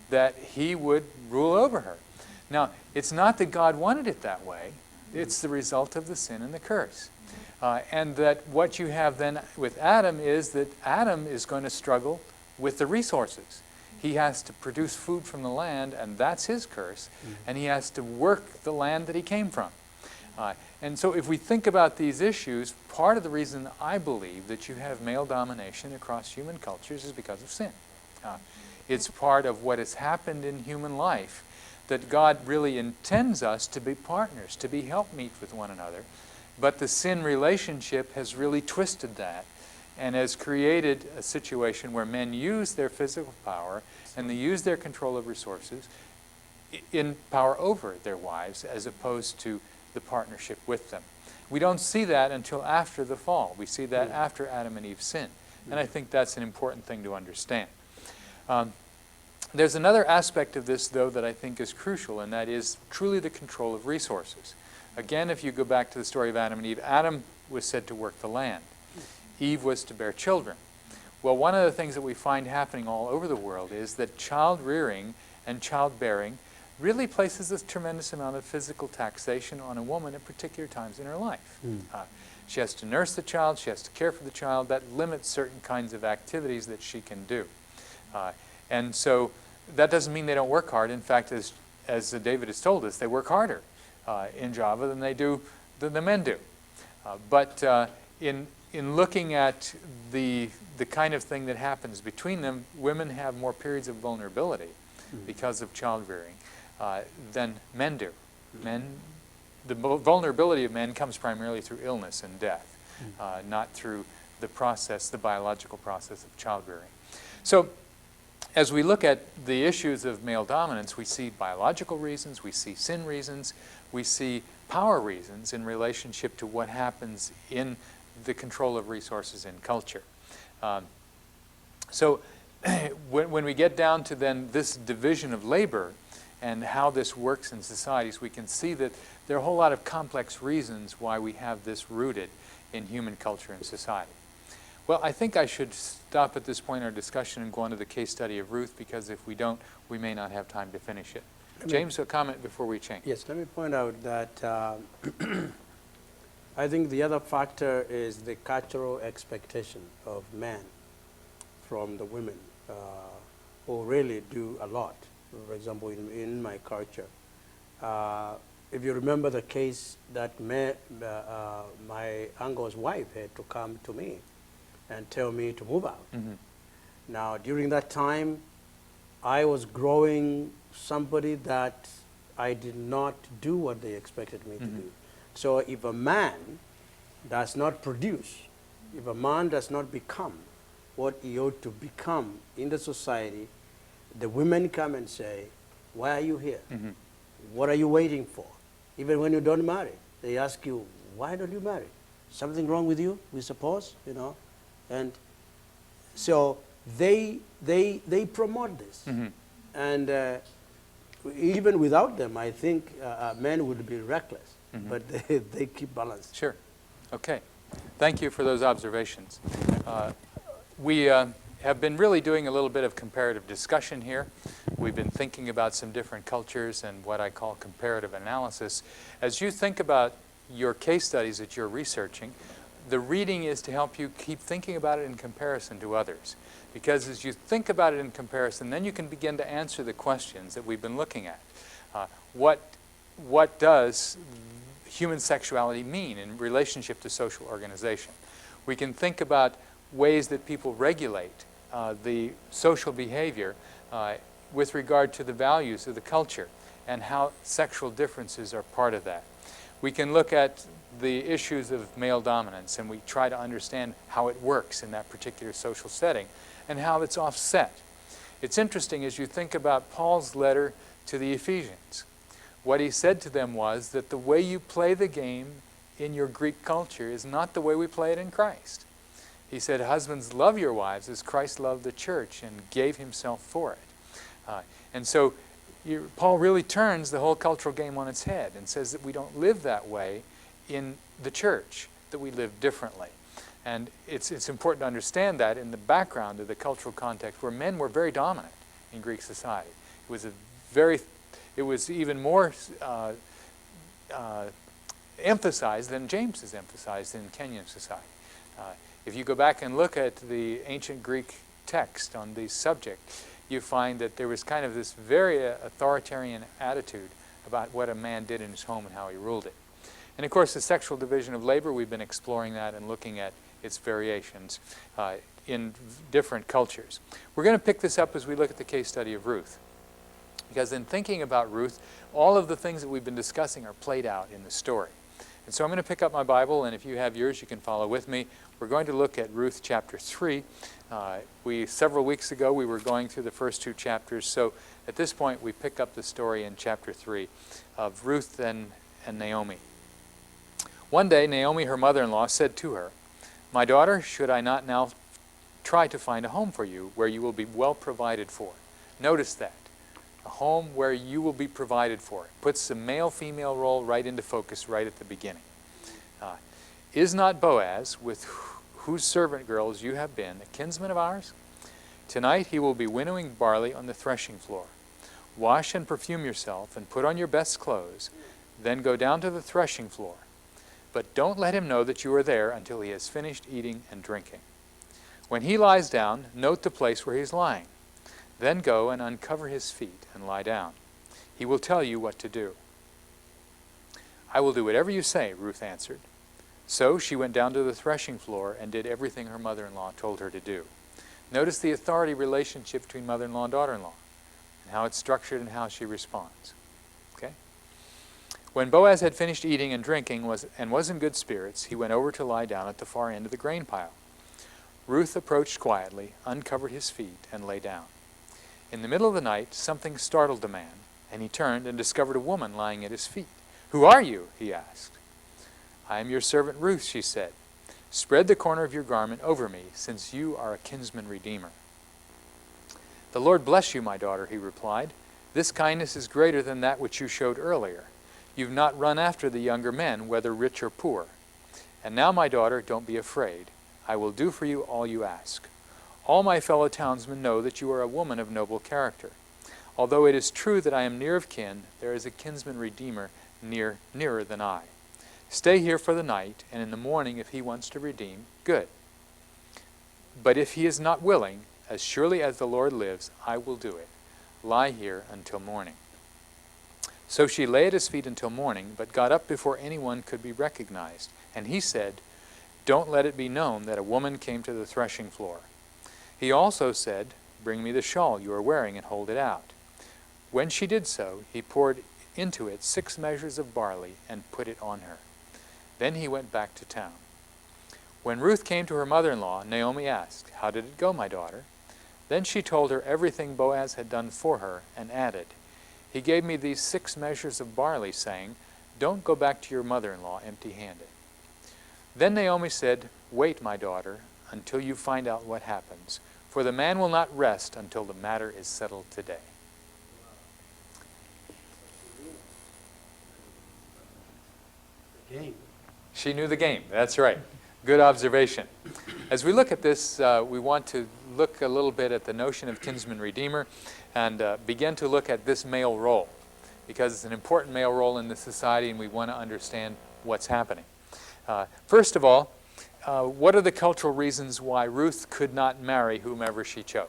that he would rule over her. Now, it's not that God wanted it that way. It's the result of the sin and the curse. And that what you have then with Adam is that Adam is going to struggle with the resources. He has to produce food from the land, and that's his curse. And he has to work the land that he came from. And so if we think about these issues, part of the reason I believe that you have male domination across human cultures is because of sin. It's part of what has happened in human life, that God really intends us to be partners, to be helpmeet with one another. But the sin relationship has really twisted that and has created a situation where men use their physical power and they use their control of resources in power over their wives as opposed to the partnership with them. We don't see that until after the fall. We see that after Adam and Eve sinned. And I think that's an important thing to understand. There's another aspect of this, though, that I think is crucial, and that is truly the control of resources. Again, if you go back to the story of Adam and Eve, Adam was said to work the land. Eve was to bear children. Well, one of the things that we find happening all over the world is that child rearing and childbearing really places a tremendous amount of physical taxation on a woman at particular times in her life. She has to nurse the child, she has to care for the child. That limits certain kinds of activities that she can do. And so that doesn't mean they don't work hard. In fact, as David has told us, they work harder in Java than the men do. But in looking at the kind of thing that happens between them, women have more periods of vulnerability because of child rearing than men do. The vulnerability of men comes primarily through illness and death, not through the biological process of child rearing. So as we look at the issues of male dominance, we see biological reasons, we see sin reasons, we see power reasons in relationship to what happens in the control of resources in culture. So when we get down to then this division of labor and how this works in societies, we can see that there are a whole lot of complex reasons why we have this rooted in human culture and society. Well, I think I should stop at this point in our discussion and go on to the case study of Ruth, because if we don't, we may not have time to finish it. James, a comment before we change. Yes, let me point out that I think the other factor is the cultural expectation of men from the women who really do a lot. For example, in my culture, if you remember the case that my uncle's wife had to come to me and tell me to move out. Now, during that time, I was growing somebody that I did not do what they expected me to do. So if a man does not produce, if a man does not become what he ought to become in the society, the women come and say, why are you here? What are you waiting for? Even when you don't marry, they ask you, why don't you marry? Something wrong with you, we suppose, you know? And so they promote this. And even without them, I think men would be reckless, but they keep balance. Sure. Okay. Thank you for those observations. We have been really doing a little bit of comparative discussion here. We've been thinking about some different cultures and what I call comparative analysis. As you think about your case studies that you're researching, the reading is to help you keep thinking about it in comparison to others. Because as you think about it in comparison, then you can begin to answer the questions that we've been looking at. What does human sexuality mean in relationship to social organization? We can think about ways that people regulate the social behavior with regard to the values of the culture and how sexual differences are part of that. We can look at the issues of male dominance, and we try to understand how it works in that particular social setting and how it's offset. It's interesting as you think about Paul's letter to the Ephesians. What he said to them was that the way you play the game in your Greek culture is not the way we play it in Christ. He said, husbands, love your wives as Christ loved the church and gave himself for it. And so Paul really turns the whole cultural game on its head and says that we don't live that way in the church, that we live differently. And it's important to understand that in the background of the cultural context where men were very dominant in Greek society. It was even more emphasized than James has emphasized in Kenyan society. If you go back and look at the ancient Greek text on the subject, you find that there was kind of this very authoritarian attitude about what a man did in his home and how he ruled it. And of course, the sexual division of labor, we've been exploring that and looking at its variations in different cultures. We're going to pick this up as we look at the case study of Ruth. Because in thinking about Ruth, all of the things that we've been discussing are played out in the story. And so I'm going to pick up my Bible, and if you have yours, you can follow with me. We're going to look at Ruth chapter 3. Several weeks ago, we were going through the first 2 chapters, so at this point, we pick up the story in chapter 3 of Ruth and Naomi. One day, Naomi, her mother-in-law, said to her, "My daughter, should I not now try to find a home for you where you will be well provided for?" Notice that. A home where you will be provided for. It puts the male-female role right into focus right at the beginning. Is not Boaz, with whose servant girls you have been, a kinsman of ours? Tonight he will be winnowing barley on the threshing floor. Wash and perfume yourself and put on your best clothes, then go down to the threshing floor. But don't let him know that you are there until he has finished eating and drinking. When he lies down, note the place where he is lying. Then go and uncover his feet and lie down. He will tell you what to do. I will do whatever you say, Ruth answered. So she went down to the threshing floor and did everything her mother-in-law told her to do. Notice the authority relationship between mother-in-law and daughter-in-law, and how it's structured and how she responds. Okay? When Boaz had finished eating and drinking and was in good spirits, he went over to lie down at the far end of the grain pile. Ruth approached quietly, uncovered his feet, and lay down. In the middle of the night, something startled the man, and he turned and discovered a woman lying at his feet. "Who are you?" he asked. "I am your servant Ruth," she said. "Spread the corner of your garment over me, since you are a kinsman redeemer." "The Lord bless you, my daughter," he replied. "This kindness is greater than that which you showed earlier. You've not run after the younger men, whether rich or poor. And now, my daughter, don't be afraid. I will do for you all you ask. All my fellow townsmen know that you are a woman of noble character. Although it is true that I am near of kin, there is a kinsman redeemer nearer than I. Stay here for the night, and in the morning, if he wants to redeem, good. But if he is not willing, as surely as the Lord lives, I will do it. Lie here until morning." So she lay at his feet until morning, but got up before anyone could be recognized. And he said, "Don't let it be known that a woman came to the threshing floor." He also said, "Bring me the shawl you are wearing and hold it out." When she did so, he poured into it 6 measures of barley and put it on her. Then he went back to town. When Ruth came to her mother-in-law, Naomi asked, "How did it go, my daughter?" Then she told her everything Boaz had done for her and added, "He gave me these 6 measures of barley, saying, 'Don't go back to your mother-in-law empty-handed.'" Then Naomi said, "Wait, my daughter, until you find out what happens, for the man will not rest until the matter is settled today." Game. She knew the game. That's right. Good observation. As we look at this, we want to look a little bit at the notion of kinsman redeemer and begin to look at this male role, because it's an important male role in the society and we want to understand what's happening. First of all, what are the cultural reasons why Ruth could not marry whomever she chose?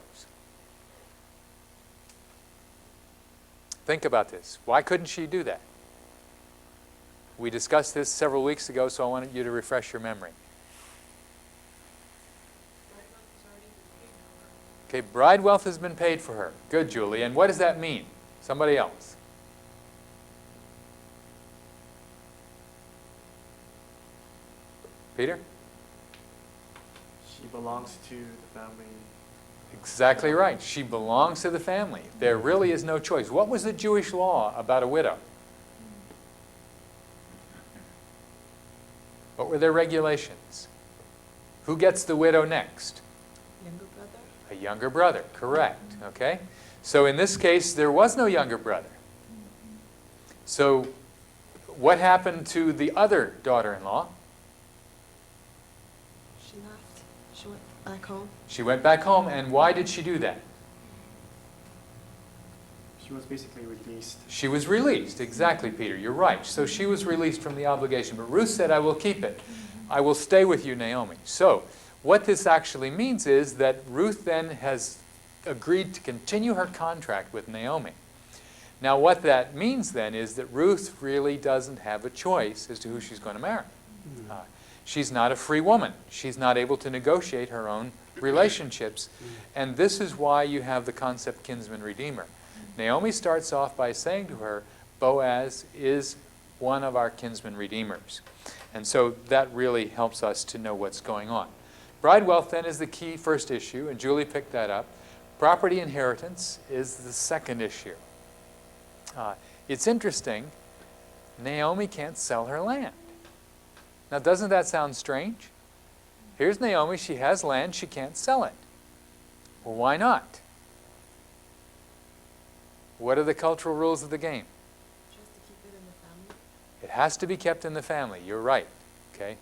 Think about this. Why couldn't she do that? We discussed this several weeks ago, so I wanted you to refresh your memory. Okay, bride wealth has been paid for her. Good, Julie. And what does that mean? Somebody else. Peter? She belongs to the family. Exactly right. She belongs to the family. There really is no choice. What was the Jewish law about a widow? What were their regulations? Who gets the widow next? Younger brother? A younger brother, correct. Okay? So in this case, there was no younger brother. So what happened to the other daughter-in-law? She left. She went back home. She went back home, and why did she do that? She was basically released. She was released, exactly, Peter. You're right. So she was released from the obligation. But Ruth said, I will keep it. I will stay with you, Naomi. So what this actually means is that Ruth then has agreed to continue her contract with Naomi. Now what that means then is that Ruth really doesn't have a choice as to who she's going to marry. She's not a free woman. She's not able to negotiate her own relationships. And this is why you have the concept kinsman-redeemer. Naomi starts off by saying to her, Boaz is one of our kinsman-redeemers. And so that really helps us to know what's going on. Bride wealth then is the key first issue, and Julie picked that up. Property inheritance is the second issue. It's interesting, Naomi can't sell her land. Now, doesn't that sound strange? Here's Naomi, she has land, she can't sell it. Well, why not? What are the cultural rules of the game? Just to keep it in the family. It has to be kept in the family. You're right. Okay?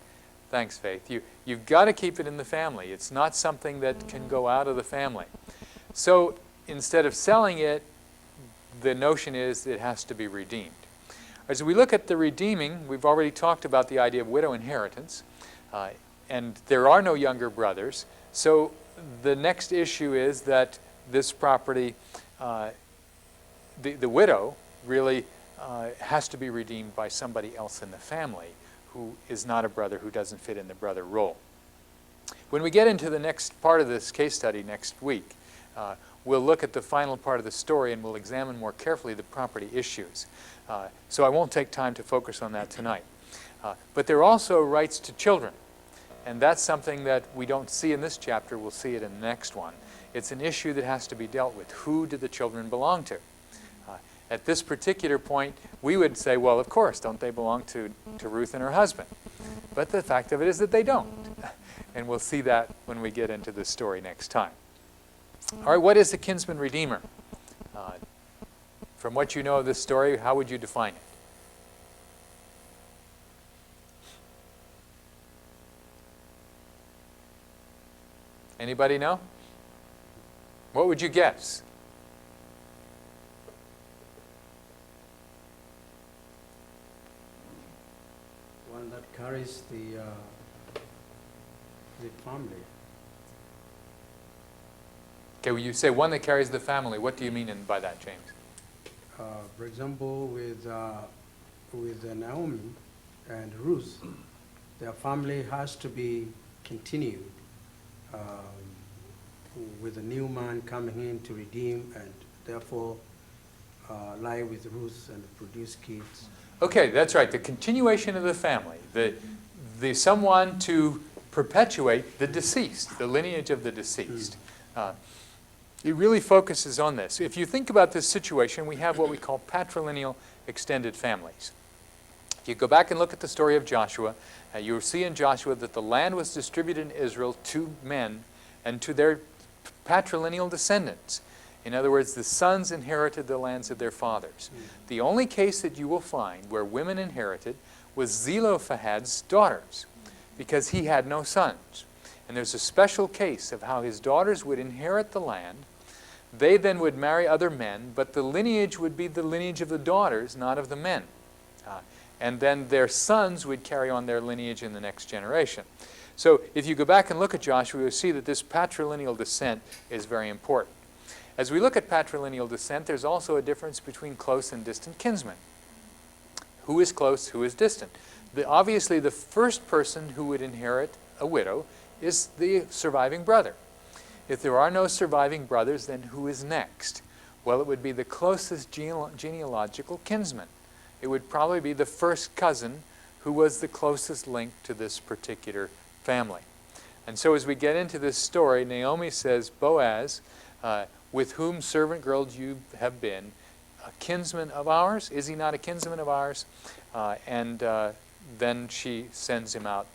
Thanks, Faith. You've got to keep it in the family. It's not something that can go out of the family. So instead of selling it, the notion is it has to be redeemed. As we look at the redeeming, we've already talked about the idea of widow inheritance. And there are no younger brothers. So the next issue is that this property, the widow really has to be redeemed by somebody else in the family who is not a brother, who doesn't fit in the brother role. When we get into the next part of this case study next week, we'll look at the final part of the story and we'll examine more carefully the property issues. So I won't take time to focus on that tonight. But there are also rights to children. And that's something that we don't see in this chapter. We'll see it in the next one. It's an issue that has to be dealt with. Who do the children belong to? At this particular point, we would say, well, of course, don't they belong to Ruth and her husband? But the fact of it is that they don't. And we'll see that when we get into the story next time. All right, what is a kinsman redeemer? From what you know of this story, how would you define it? Anybody know? What would you guess? One that carries the family. Okay, when you say one that carries the family, what do you mean by that, James? For example, with Naomi and Ruth, their family has to be continued with a new man coming in to redeem and therefore lie with Ruth and produce kids. Okay, that's right. The continuation of the family, the someone to perpetuate the deceased, the lineage of the deceased. It really focuses on this. If you think about this situation, we have what we call patrilineal extended families. If you go back and look at the story of Joshua, you'll see in Joshua that the land was distributed in Israel to men and to their patrilineal descendants. In other words, the sons inherited the lands of their fathers. The only case that you will find where women inherited was Zelophehad's daughters, because he had no sons. And there's a special case of how his daughters would inherit the land. They then would marry other men, but the lineage would be the lineage of the daughters, not of the men. And then their sons would carry on their lineage in the next generation. So if you go back and look at Joshua, you'll see that this patrilineal descent is very important. As we look at patrilineal descent, there's also a difference between close and distant kinsmen. Who is close, who is distant? Obviously, the first person who would inherit a widow is the surviving brother. If there are no surviving brothers, then who is next? Well, it would be the closest genealogical kinsman. It would probably be the first cousin who was the closest link to this particular family. And so as we get into this story, Naomi says, Boaz, with whom servant girl you have been, a kinsman of ours? Is he not a kinsman of ours? Then she sends him out.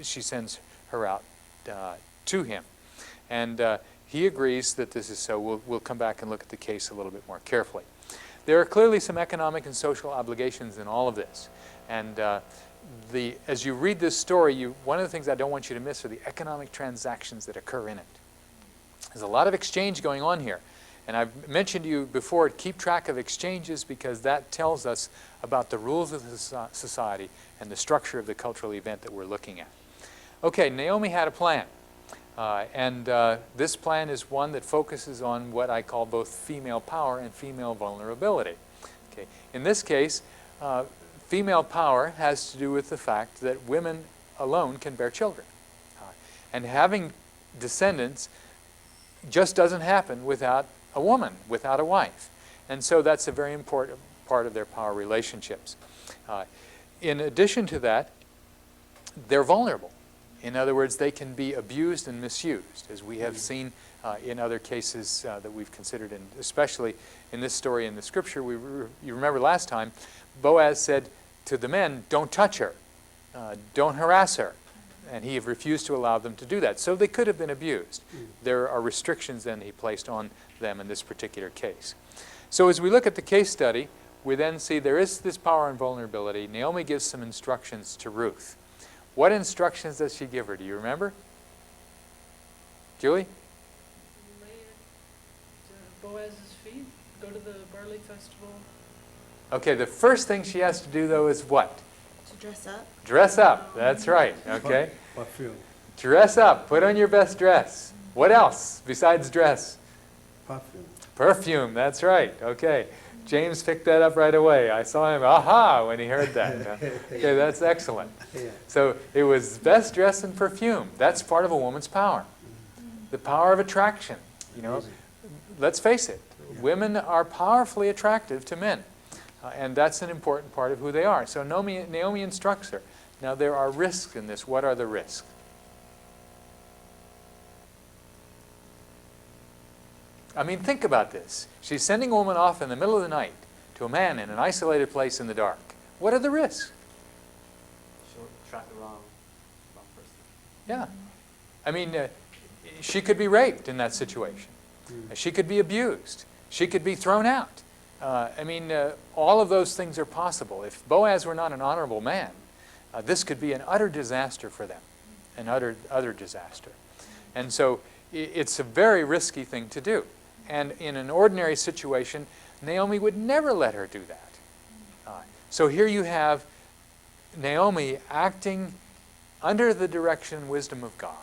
She sends her out to him. And he agrees that this is so. We'll come back and look at the case a little bit more carefully. There are clearly some economic and social obligations in all of this. And as you read this story, one of the things I don't want you to miss are the economic transactions that occur in it. There's a lot of exchange going on here. And I've mentioned to you before, keep track of exchanges because that tells us about the rules of the society and the structure of the cultural event that we're looking at. Okay, Naomi had a plan. This plan is one that focuses on what I call both female power and female vulnerability. Okay. In this case, female power has to do with the fact that women alone can bear children. And having descendants just doesn't happen without a woman, without a wife. And so that's a very important part of their power relationships. In addition to that, they're vulnerable. In other words, they can be abused and misused, as we have seen in other cases that we've considered, and especially in this story in the scripture. You remember last time, Boaz said to the men, don't touch her, don't harass her. And he refused to allow them to do that. So they could have been abused. There are restrictions then he placed on them in this particular case. So as we look at the case study, we then see there is this power and vulnerability. Naomi gives some instructions to Ruth. What instructions does she give her? Do you remember? Julie? Lay at Boaz's feet, go to the barley festival. Okay, the first thing she has to do, though, is what? To dress up. Dress up. That's right. Okay. Perfume. Dress up. Put on your best dress. What else besides dress? Perfume. Perfume. That's right. Okay. James picked that up right away. I saw him, aha, when he heard that. Okay, that's excellent. Yeah. So it was best dress and perfume. That's part of a woman's power. The power of attraction. You know, let's face it. Women are powerfully attractive to men. And that's an important part of who they are. So Naomi instructs her. Now there are risks in this. What are the risks? I mean, think about this. She's sending a woman off in the middle of the night to a man in an isolated place in the dark. What are the risks? She'll attract the wrong person. Yeah. I mean, she could be raped in that situation. She could be abused. She could be thrown out. All of those things are possible. If Boaz were not an honorable man, this could be an utter disaster for them, an utter disaster. And so it's a very risky thing to do. And in an ordinary situation, Naomi would never let her do that. So here you have Naomi acting under the direction and wisdom of God,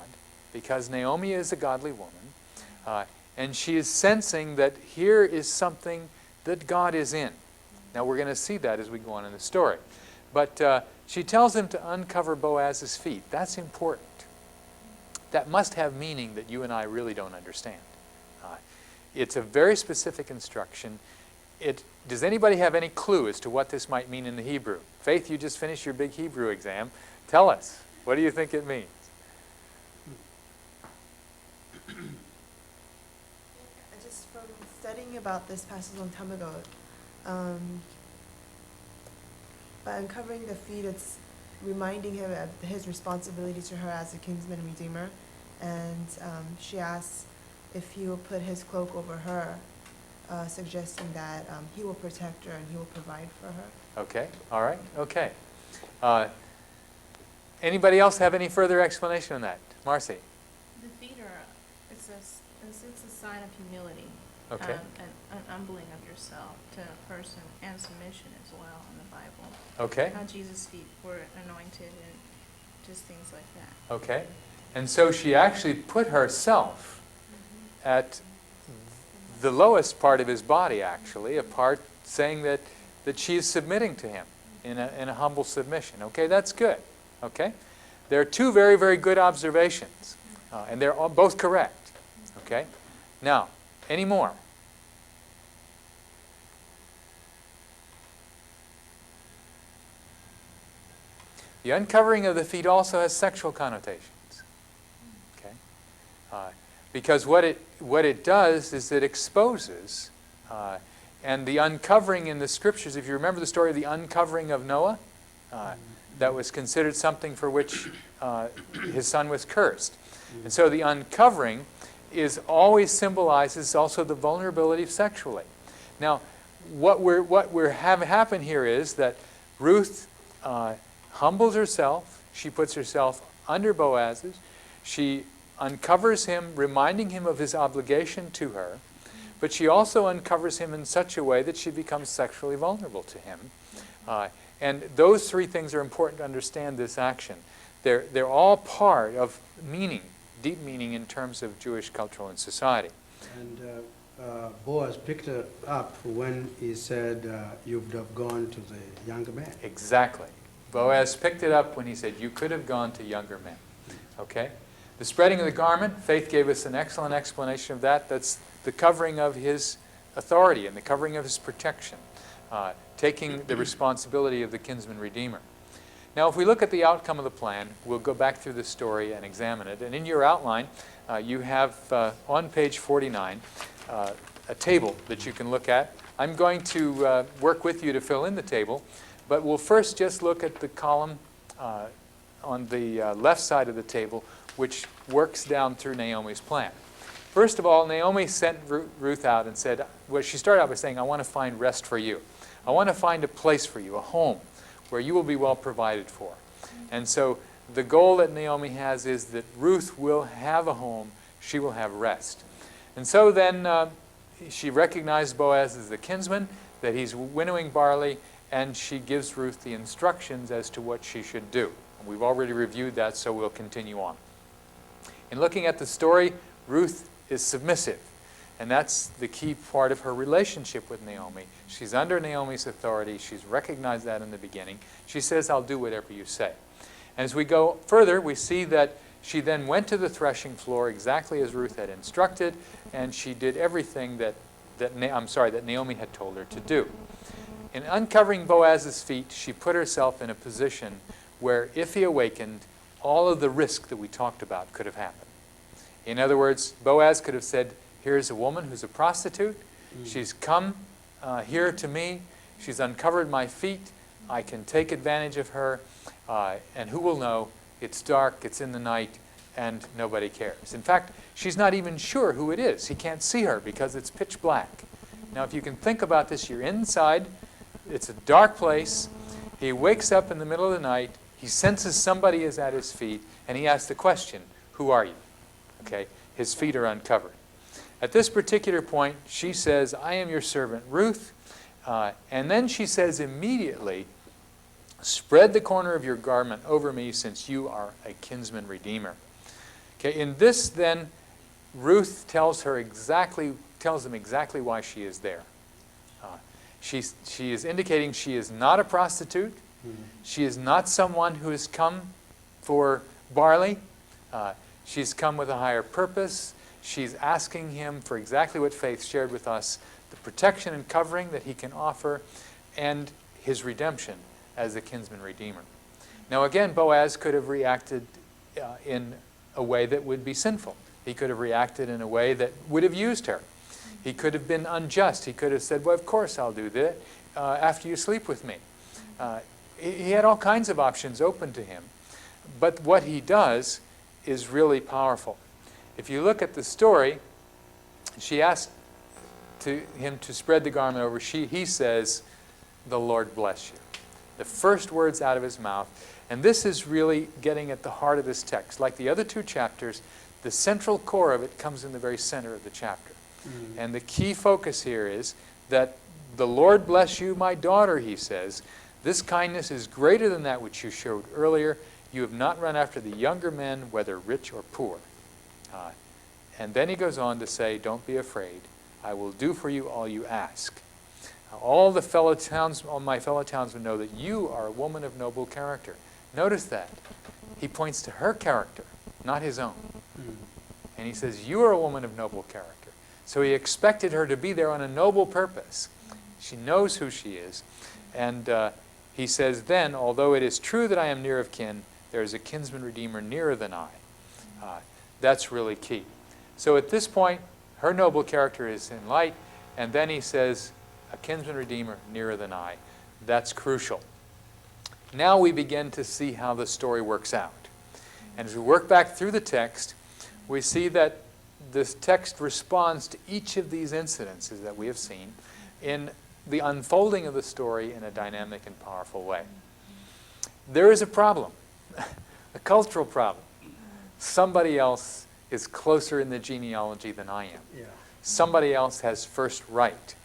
because Naomi is a godly woman, and she is sensing that here is something that God is in. Now we're going to see that as we go on in the story. But she tells him to uncover Boaz's feet. That's important. That must have meaning that you and I really don't understand. It's a very specific instruction. Does anybody have any clue as to what this might mean in the Hebrew? Faith, you just finished your big Hebrew exam. Tell us. What do you think it means? Just from studying about this passage a long time ago, by uncovering the feet, it's reminding him of his responsibility to her as a kinsman redeemer. And she asks if he will put his cloak over her, suggesting that he will protect her and he will provide for her. Okay. All right. Okay. Anybody else have any further explanation on that? Marcy? The feet are, it's a sign of humility. Okay. An humbling of yourself to a person, and submission as well in the Bible. Okay. How Jesus' feet were anointed and just things like that. Okay? And so she actually put herself at the lowest part of his body, actually, a part saying that she is submitting to him in a humble submission. Okay, that's good. Okay? There are two very, very good observations, and they're both correct. Okay? Now, any more? The uncovering of the feet also has sexual connotations. Okay? Because what it does is it exposes, and the uncovering in the scriptures, if you remember the story of the uncovering of Noah, that was considered something for which his son was cursed. And so the uncovering always symbolizes also the vulnerability sexually. Now, what we're having happen here is that Ruth humbles herself. She puts herself under Boaz's. She uncovers him, reminding him of his obligation to her. But she also uncovers him in such a way that she becomes sexually vulnerable to him. And those three things are important to understand this action. They're all part of meaning, deep meaning in terms of Jewish culture and society. And Boaz picked her up when he said, "You'd have gone to the younger man." Exactly. Boaz picked it up when he said, "You could have gone to younger men." Okay? The spreading of the garment, Faith gave us an excellent explanation of that. That's the covering of his authority and the covering of his protection, taking the responsibility of the kinsman redeemer. Now, if we look at the outcome of the plan, we'll go back through the story and examine it. And in your outline, you have on page 49 a table that you can look at. I'm going to work with you to fill in the table, but we'll first just look at the column on the left side of the table, which works down through Naomi's plan. First of all, Naomi sent Ruth out and said, well, she started out by saying, "I want to find rest for you. I want to find a place for you, a home, where you will be well provided for." And so the goal that Naomi has is that Ruth will have a home, she will have rest. And so then she recognized Boaz as the kinsman, that he's winnowing barley, and she gives Ruth the instructions as to what she should do. We've already reviewed that, so we'll continue on. In looking at the story, Ruth is submissive, and that's the key part of her relationship with Naomi. She's under Naomi's authority. She's recognized that in the beginning. She says, "I'll do whatever you say." And as we go further, we see that she then went to the threshing floor exactly as Ruth had instructed, and she did everything that Naomi had told her to do. In uncovering Boaz's feet, she put herself in a position where, if he awakened, all of the risk that we talked about could have happened. In other words, Boaz could have said, "Here's a woman who's a prostitute. She's come here to me. She's uncovered my feet. I can take advantage of her. And who will know? It's dark, it's in the night, and nobody cares." In fact, she's not even sure who it is. He can't see her because it's pitch black. Now, if you can think about this, you're inside. It's a dark place. He wakes up in the middle of the night. He senses somebody is at his feet, and he asks the question, "Who are you?" Okay, his feet are uncovered. At this particular point, she says, "I am your servant Ruth." And then she says immediately, "Spread the corner of your garment over me, since you are a kinsman redeemer." Okay, in this then, Ruth tells him exactly why she is there. She is indicating she is not a prostitute. She is not someone who has come for barley. She's come with a higher purpose. She's asking him for exactly what Faith shared with us, the protection and covering that he can offer, and his redemption as a kinsman redeemer. Now again, Boaz could have reacted in a way that would be sinful. He could have reacted in a way that would have used her. He could have been unjust. He could have said, "Well, of course I'll do that after you sleep with me." He had all kinds of options open to him. But what he does is really powerful. If you look at the story, she asked him to spread the garment over. He says, "The Lord bless you." The first words out of his mouth. And this is really getting at the heart of this text. Like the other two chapters, the central core of it comes in the very center of the chapter. And the key focus here is that the Lord bless you, my daughter, he says. This kindness is greater than that which you showed earlier. You have not run after the younger men, whether rich or poor. And then he goes on to say, don't be afraid. I will do for you all you ask. All my fellow townsmen know that you are a woman of noble character. Notice that. He points to her character, not his own. And he says, you are a woman of noble character. So he expected her to be there on a noble purpose. She knows who she is. And he says, then, although it is true that I am near of kin, there is a kinsman redeemer nearer than I. That's really key. So at this point, her noble character is in light, and then he says, a kinsman redeemer nearer than I. That's crucial. Now we begin to see how the story works out. And as we work back through the text, we see that this text responds to each of these incidences that we have seen in the unfolding of the story in a dynamic and powerful way. There is a problem, a cultural problem. Somebody else is closer in the genealogy than I am. Yeah. Somebody else has first right.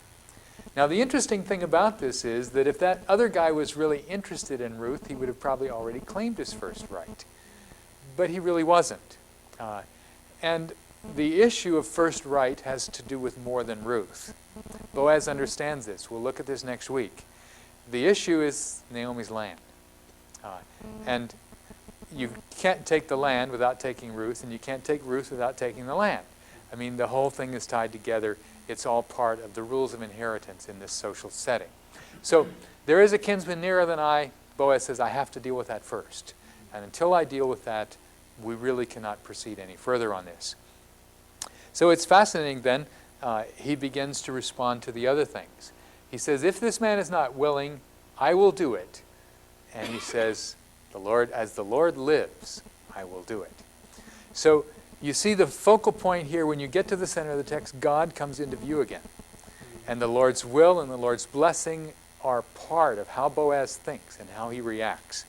Now, the interesting thing about this is that if that other guy was really interested in Ruth, he would have probably already claimed his first right. But he really wasn't. And the issue of first right has to do with more than Ruth. Boaz understands this. We'll look at this next week. The issue is Naomi's land. And you can't take the land without taking Ruth, and you can't take Ruth without taking the land. I mean, the whole thing is tied together. It's all part of the rules of inheritance in this social setting. So there is a kinsman nearer than I. Boaz says, I have to deal with that first. And until I deal with that, we really cannot proceed any further on this. So it's fascinating then, he begins to respond to the other things. He says, if this man is not willing, I will do it. And he says, as the Lord lives, I will do it. So you see the focal point here, when you get to the center of the text, God comes into view again. And the Lord's will and the Lord's blessing are part of how Boaz thinks and how he reacts.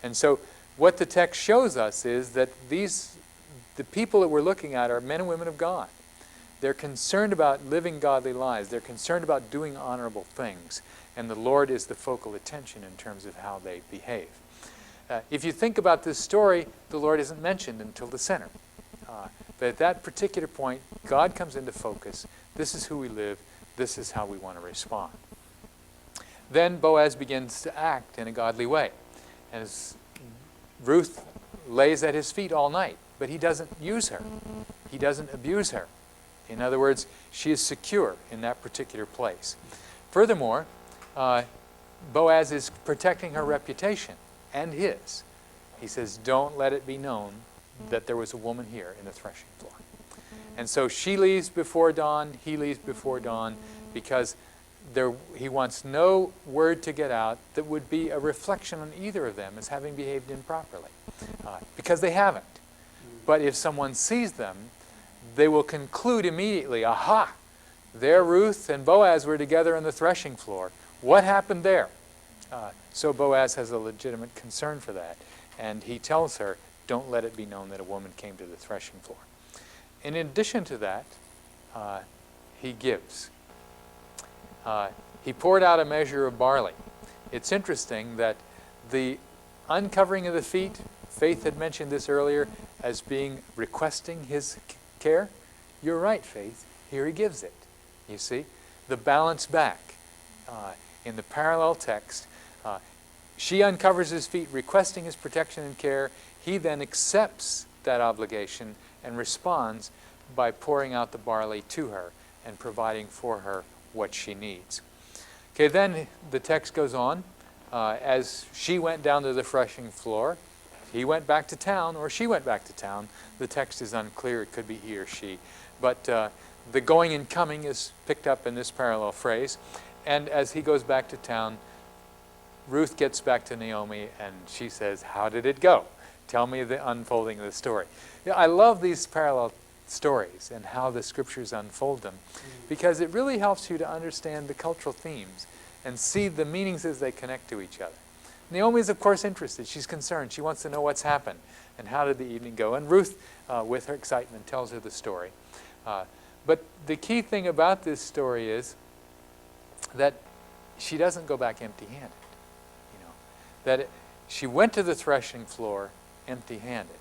And so what the text shows us is that the people that we're looking at are men and women of God. They're concerned about living godly lives. They're concerned about doing honorable things. And the Lord is the focal attention in terms of how they behave. If you think about this story, the Lord isn't mentioned until the center. But at that particular point, God comes into focus. This is who we live. This is how we want to respond. Then Boaz begins to act in a godly way. And as Ruth lays at his feet all night, but he doesn't use her. He doesn't abuse her. In other words, she is secure in that particular place. Furthermore, Boaz is protecting her reputation and his. He says, don't let it be known that there was a woman here in the threshing floor. And so she leaves before dawn, he leaves before dawn, because he wants no word to get out that would be a reflection on either of them as having behaved improperly, because they haven't. But if someone sees them, they will conclude immediately, aha, there Ruth and Boaz were together on the threshing floor. What happened there? So Boaz has a legitimate concern for that. And he tells her, don't let it be known that a woman came to the threshing floor. In addition to that, he gives. He poured out a measure of barley. It's interesting that the uncovering of the feet, Faith had mentioned this earlier as being requesting his care. You're right, Faith. Here he gives it. You see? The balance back. In the parallel text, she uncovers his feet, requesting his protection and care. He then accepts that obligation and responds by pouring out the barley to her and providing for her what she needs. Okay, then the text goes on. As she went down to the threshing floor, he went back to town, or she went back to town. The text is unclear. It could be he or she. But the going and coming is picked up in this parallel phrase. And as he goes back to town, Ruth gets back to Naomi, and she says, how did it go? Tell me the unfolding of the story. Yeah, I love these parallel stories and how the scriptures unfold them, because it really helps you to understand the cultural themes and see the meanings as they connect to each other. Naomi is, of course, interested. She's concerned. She wants to know what's happened and how did the evening go. And Ruth, with her excitement, tells her the story. But the key thing about this story is that she doesn't go back empty-handed. That She went to the threshing floor empty-handed.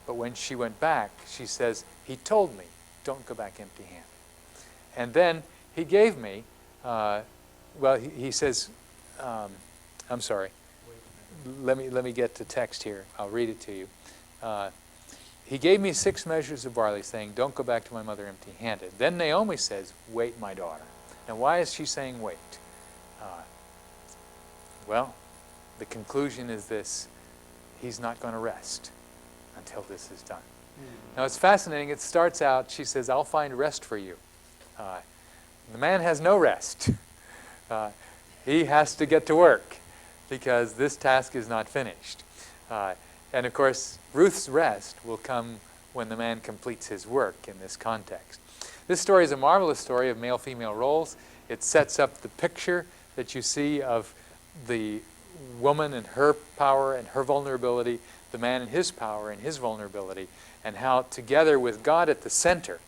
But when she went back, she says, he told me, don't go back empty-handed. And then he gave me, well, he says, I'm sorry. Let me get to text here. I'll read it to you. He gave me 6 measures of barley, saying, don't go back to my mother empty-handed. Then Naomi says, wait, my daughter. Now, why is she saying wait? Well, the conclusion is this: he's not going to rest until this is done. Now, it's fascinating. It starts out, she says, I'll find rest for you. The man has no rest. He has to get to work because this task is not finished. And of course, Ruth's rest will come when the man completes his work in this context. This story is a marvelous story of male-female roles. It sets up the picture that you see of the woman and her power and her vulnerability, the man and his power and his vulnerability, and how together with God at the center,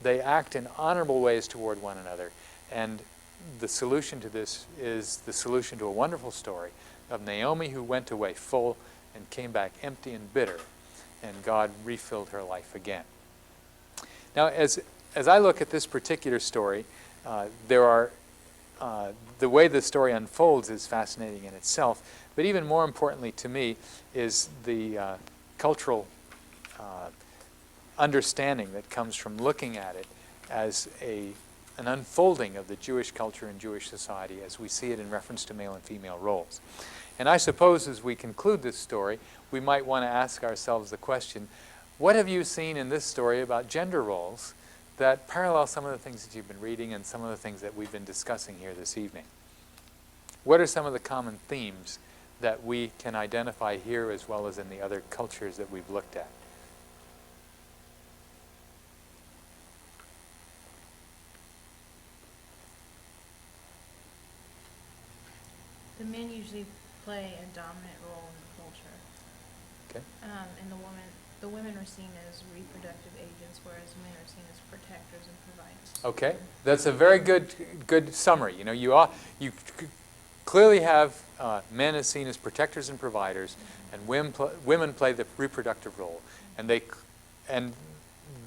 they act in honorable ways toward one another. And the solution to this is the solution to a wonderful story of Naomi, who went away full and came back empty and bitter, and God refilled her life again. Now, as I look at this particular story, the way the story unfolds is fascinating in itself, but even more importantly to me is the cultural understanding that comes from looking at it as an unfolding of the Jewish culture and Jewish society as we see it in reference to male and female roles. And I suppose as we conclude this story, we might want to ask ourselves the question, what have you seen in this story about gender roles that parallel some of the things that you've been reading and some of the things that we've been discussing here this evening? What are some of the common themes that we can identify here as well as in the other cultures that we've looked at? The men usually play a dominant role in the culture. Okay. And the women are seen as reproductive agents, whereas men are seen as protectors and providers. Okay, that's a very good summary. You know, you clearly have men as seen as protectors and providers, and women play the reproductive role, and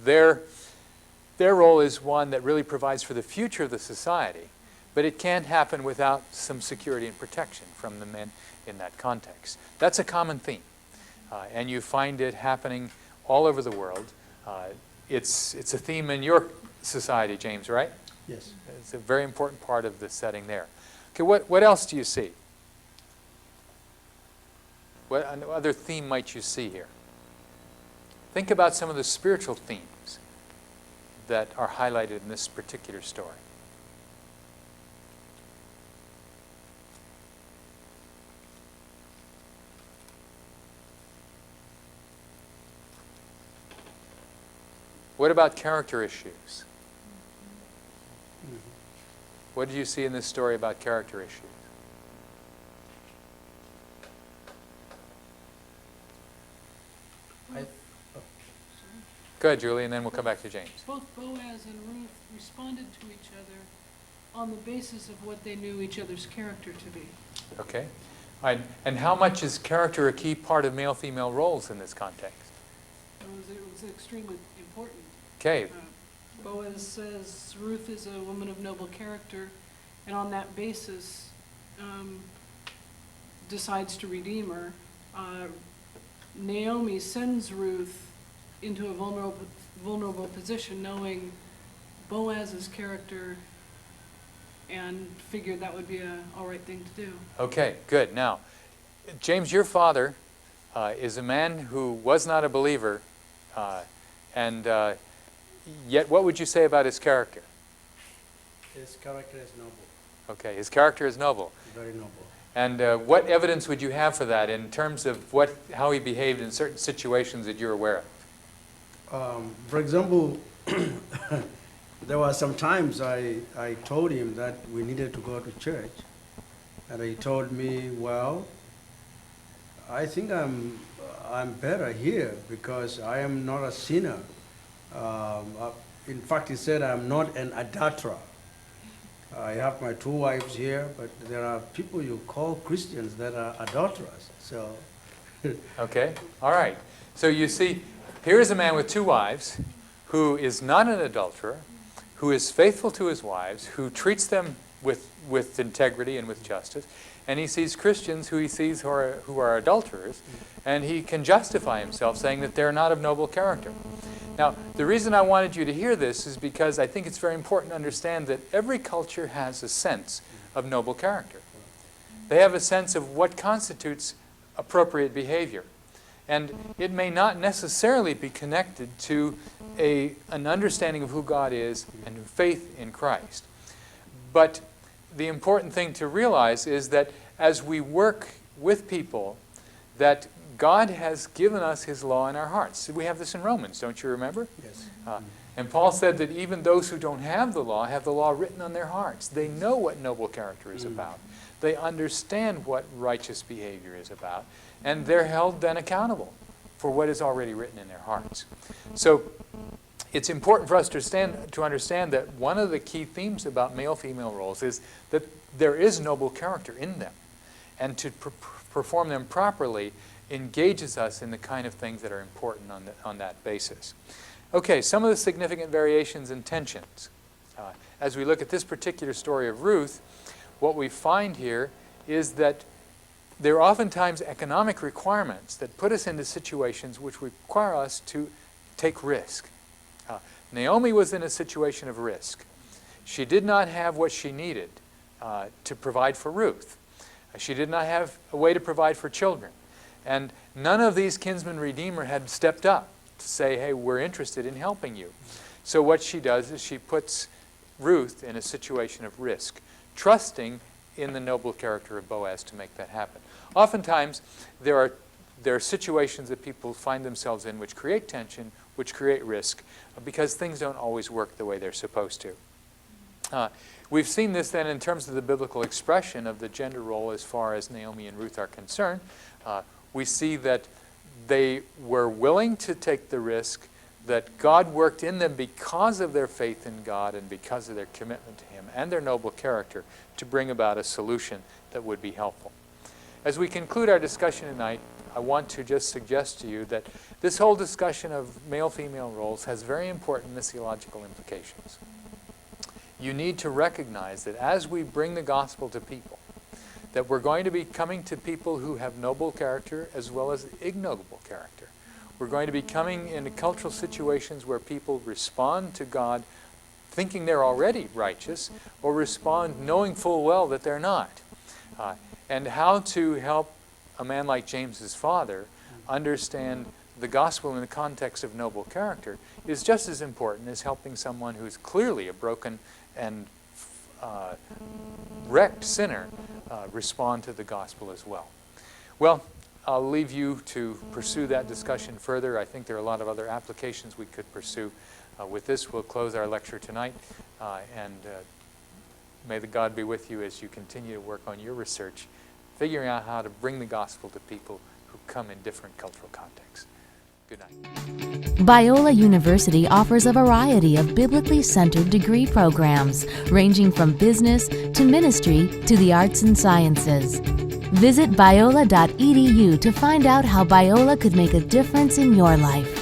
their role is one that really provides for the future of the society, but it can't happen without some security and protection from the men in that context. That's a common theme, and you find it happening all over the world. It's a theme in your society, James, right? Yes. It's a very important part of the setting there. Okay, what else do you see? What other theme might you see here? Think about some of the spiritual themes that are highlighted in this particular story. What about character issues? What did you see in this story about character issues? Go ahead, Julie, and then we'll come back to James. Both Boaz and Ruth responded to each other on the basis of what they knew each other's character to be. Okay. And how much is character a key part of male-female roles in this context? It was extremely important. Okay. Boaz says Ruth is a woman of noble character, and on that basis decides to redeem her. Naomi sends Ruth into a vulnerable position, knowing Boaz's character, and figured that would be an all right thing to do. Okay, good. Now, James, your father is a man who was not a believer, and yet what would you say about his character? His character is noble. Okay, his character is noble. Very noble. And what evidence would you have for that in terms of how he behaved in certain situations that you're aware of? For example, there were some times I told him that we needed to go to church, and he told me, well, I think I'm better here because I am not a sinner. In fact, he said I'm not an adulterer. I have my 2 wives here, but there are people you call Christians that are adulterers. So, Okay, all right. So you see, here is a man with 2 wives who is not an adulterer, who is faithful to his wives, who treats them with integrity and with justice, and he sees Christians who he sees who are adulterers, and he can justify himself saying that they're not of noble character. Now, the reason I wanted you to hear this is because I think it's very important to understand that every culture has a sense of noble character. They have a sense of what constitutes appropriate behavior. And it may not necessarily be connected to an understanding of who God is and faith in Christ. But the important thing to realize is that as we work with people, that God has given us His law in our hearts. We have this in Romans, don't you remember? yes. And Paul said that even those who don't have the law written on their hearts. They know what noble character is about. They understand what righteous behavior is about. And they're held then accountable for what is already written in their hearts. So it's important for us to understand that one of the key themes about male-female roles is that there is noble character in them. And to perform them properly engages us in the kind of things that are important on that basis. Okay, some of the significant variations and tensions. As we look at this particular story of Ruth, what we find here is that there are oftentimes economic requirements that put us into situations which require us to take risk. Naomi was in a situation of risk. She did not have what she needed to provide for Ruth. She did not have a way to provide for children. And none of these kinsman redeemer had stepped up to say, hey, we're interested in helping you. So what she does is she puts Ruth in a situation of risk, trusting in the noble character of Boaz to make that happen. Oftentimes, there are situations that people find themselves in which create tension, which create risk, because things don't always work the way they're supposed to. We've seen this then in terms of the biblical expression of the gender role as far as Naomi and Ruth are concerned. We see that they were willing to take the risk, that God worked in them because of their faith in God and because of their commitment to Him and their noble character to bring about a solution that would be helpful. As we conclude our discussion tonight, I want to just suggest to you that this whole discussion of male-female roles has very important missiological implications. You need to recognize that as we bring the gospel to people, that we're going to be coming to people who have noble character as well as ignoble character. We're going to be coming into cultural situations where people respond to God thinking they're already righteous, or respond knowing full well that they're not. And how to help a man like James's father understand the gospel in the context of noble character is just as important as helping someone who's clearly a broken and wrecked sinner respond to the gospel as well. Well, I'll leave you to pursue that discussion further. I think there are a lot of other applications we could pursue. With this, we'll close our lecture tonight, and may the God be with you as you continue to work on your research, figuring out how to bring the gospel to people who come in different cultural contexts. Good night. Biola University offers a variety of biblically centered degree programs, ranging from business to ministry to the arts and sciences. Visit biola.edu to find out how Biola could make a difference in your life.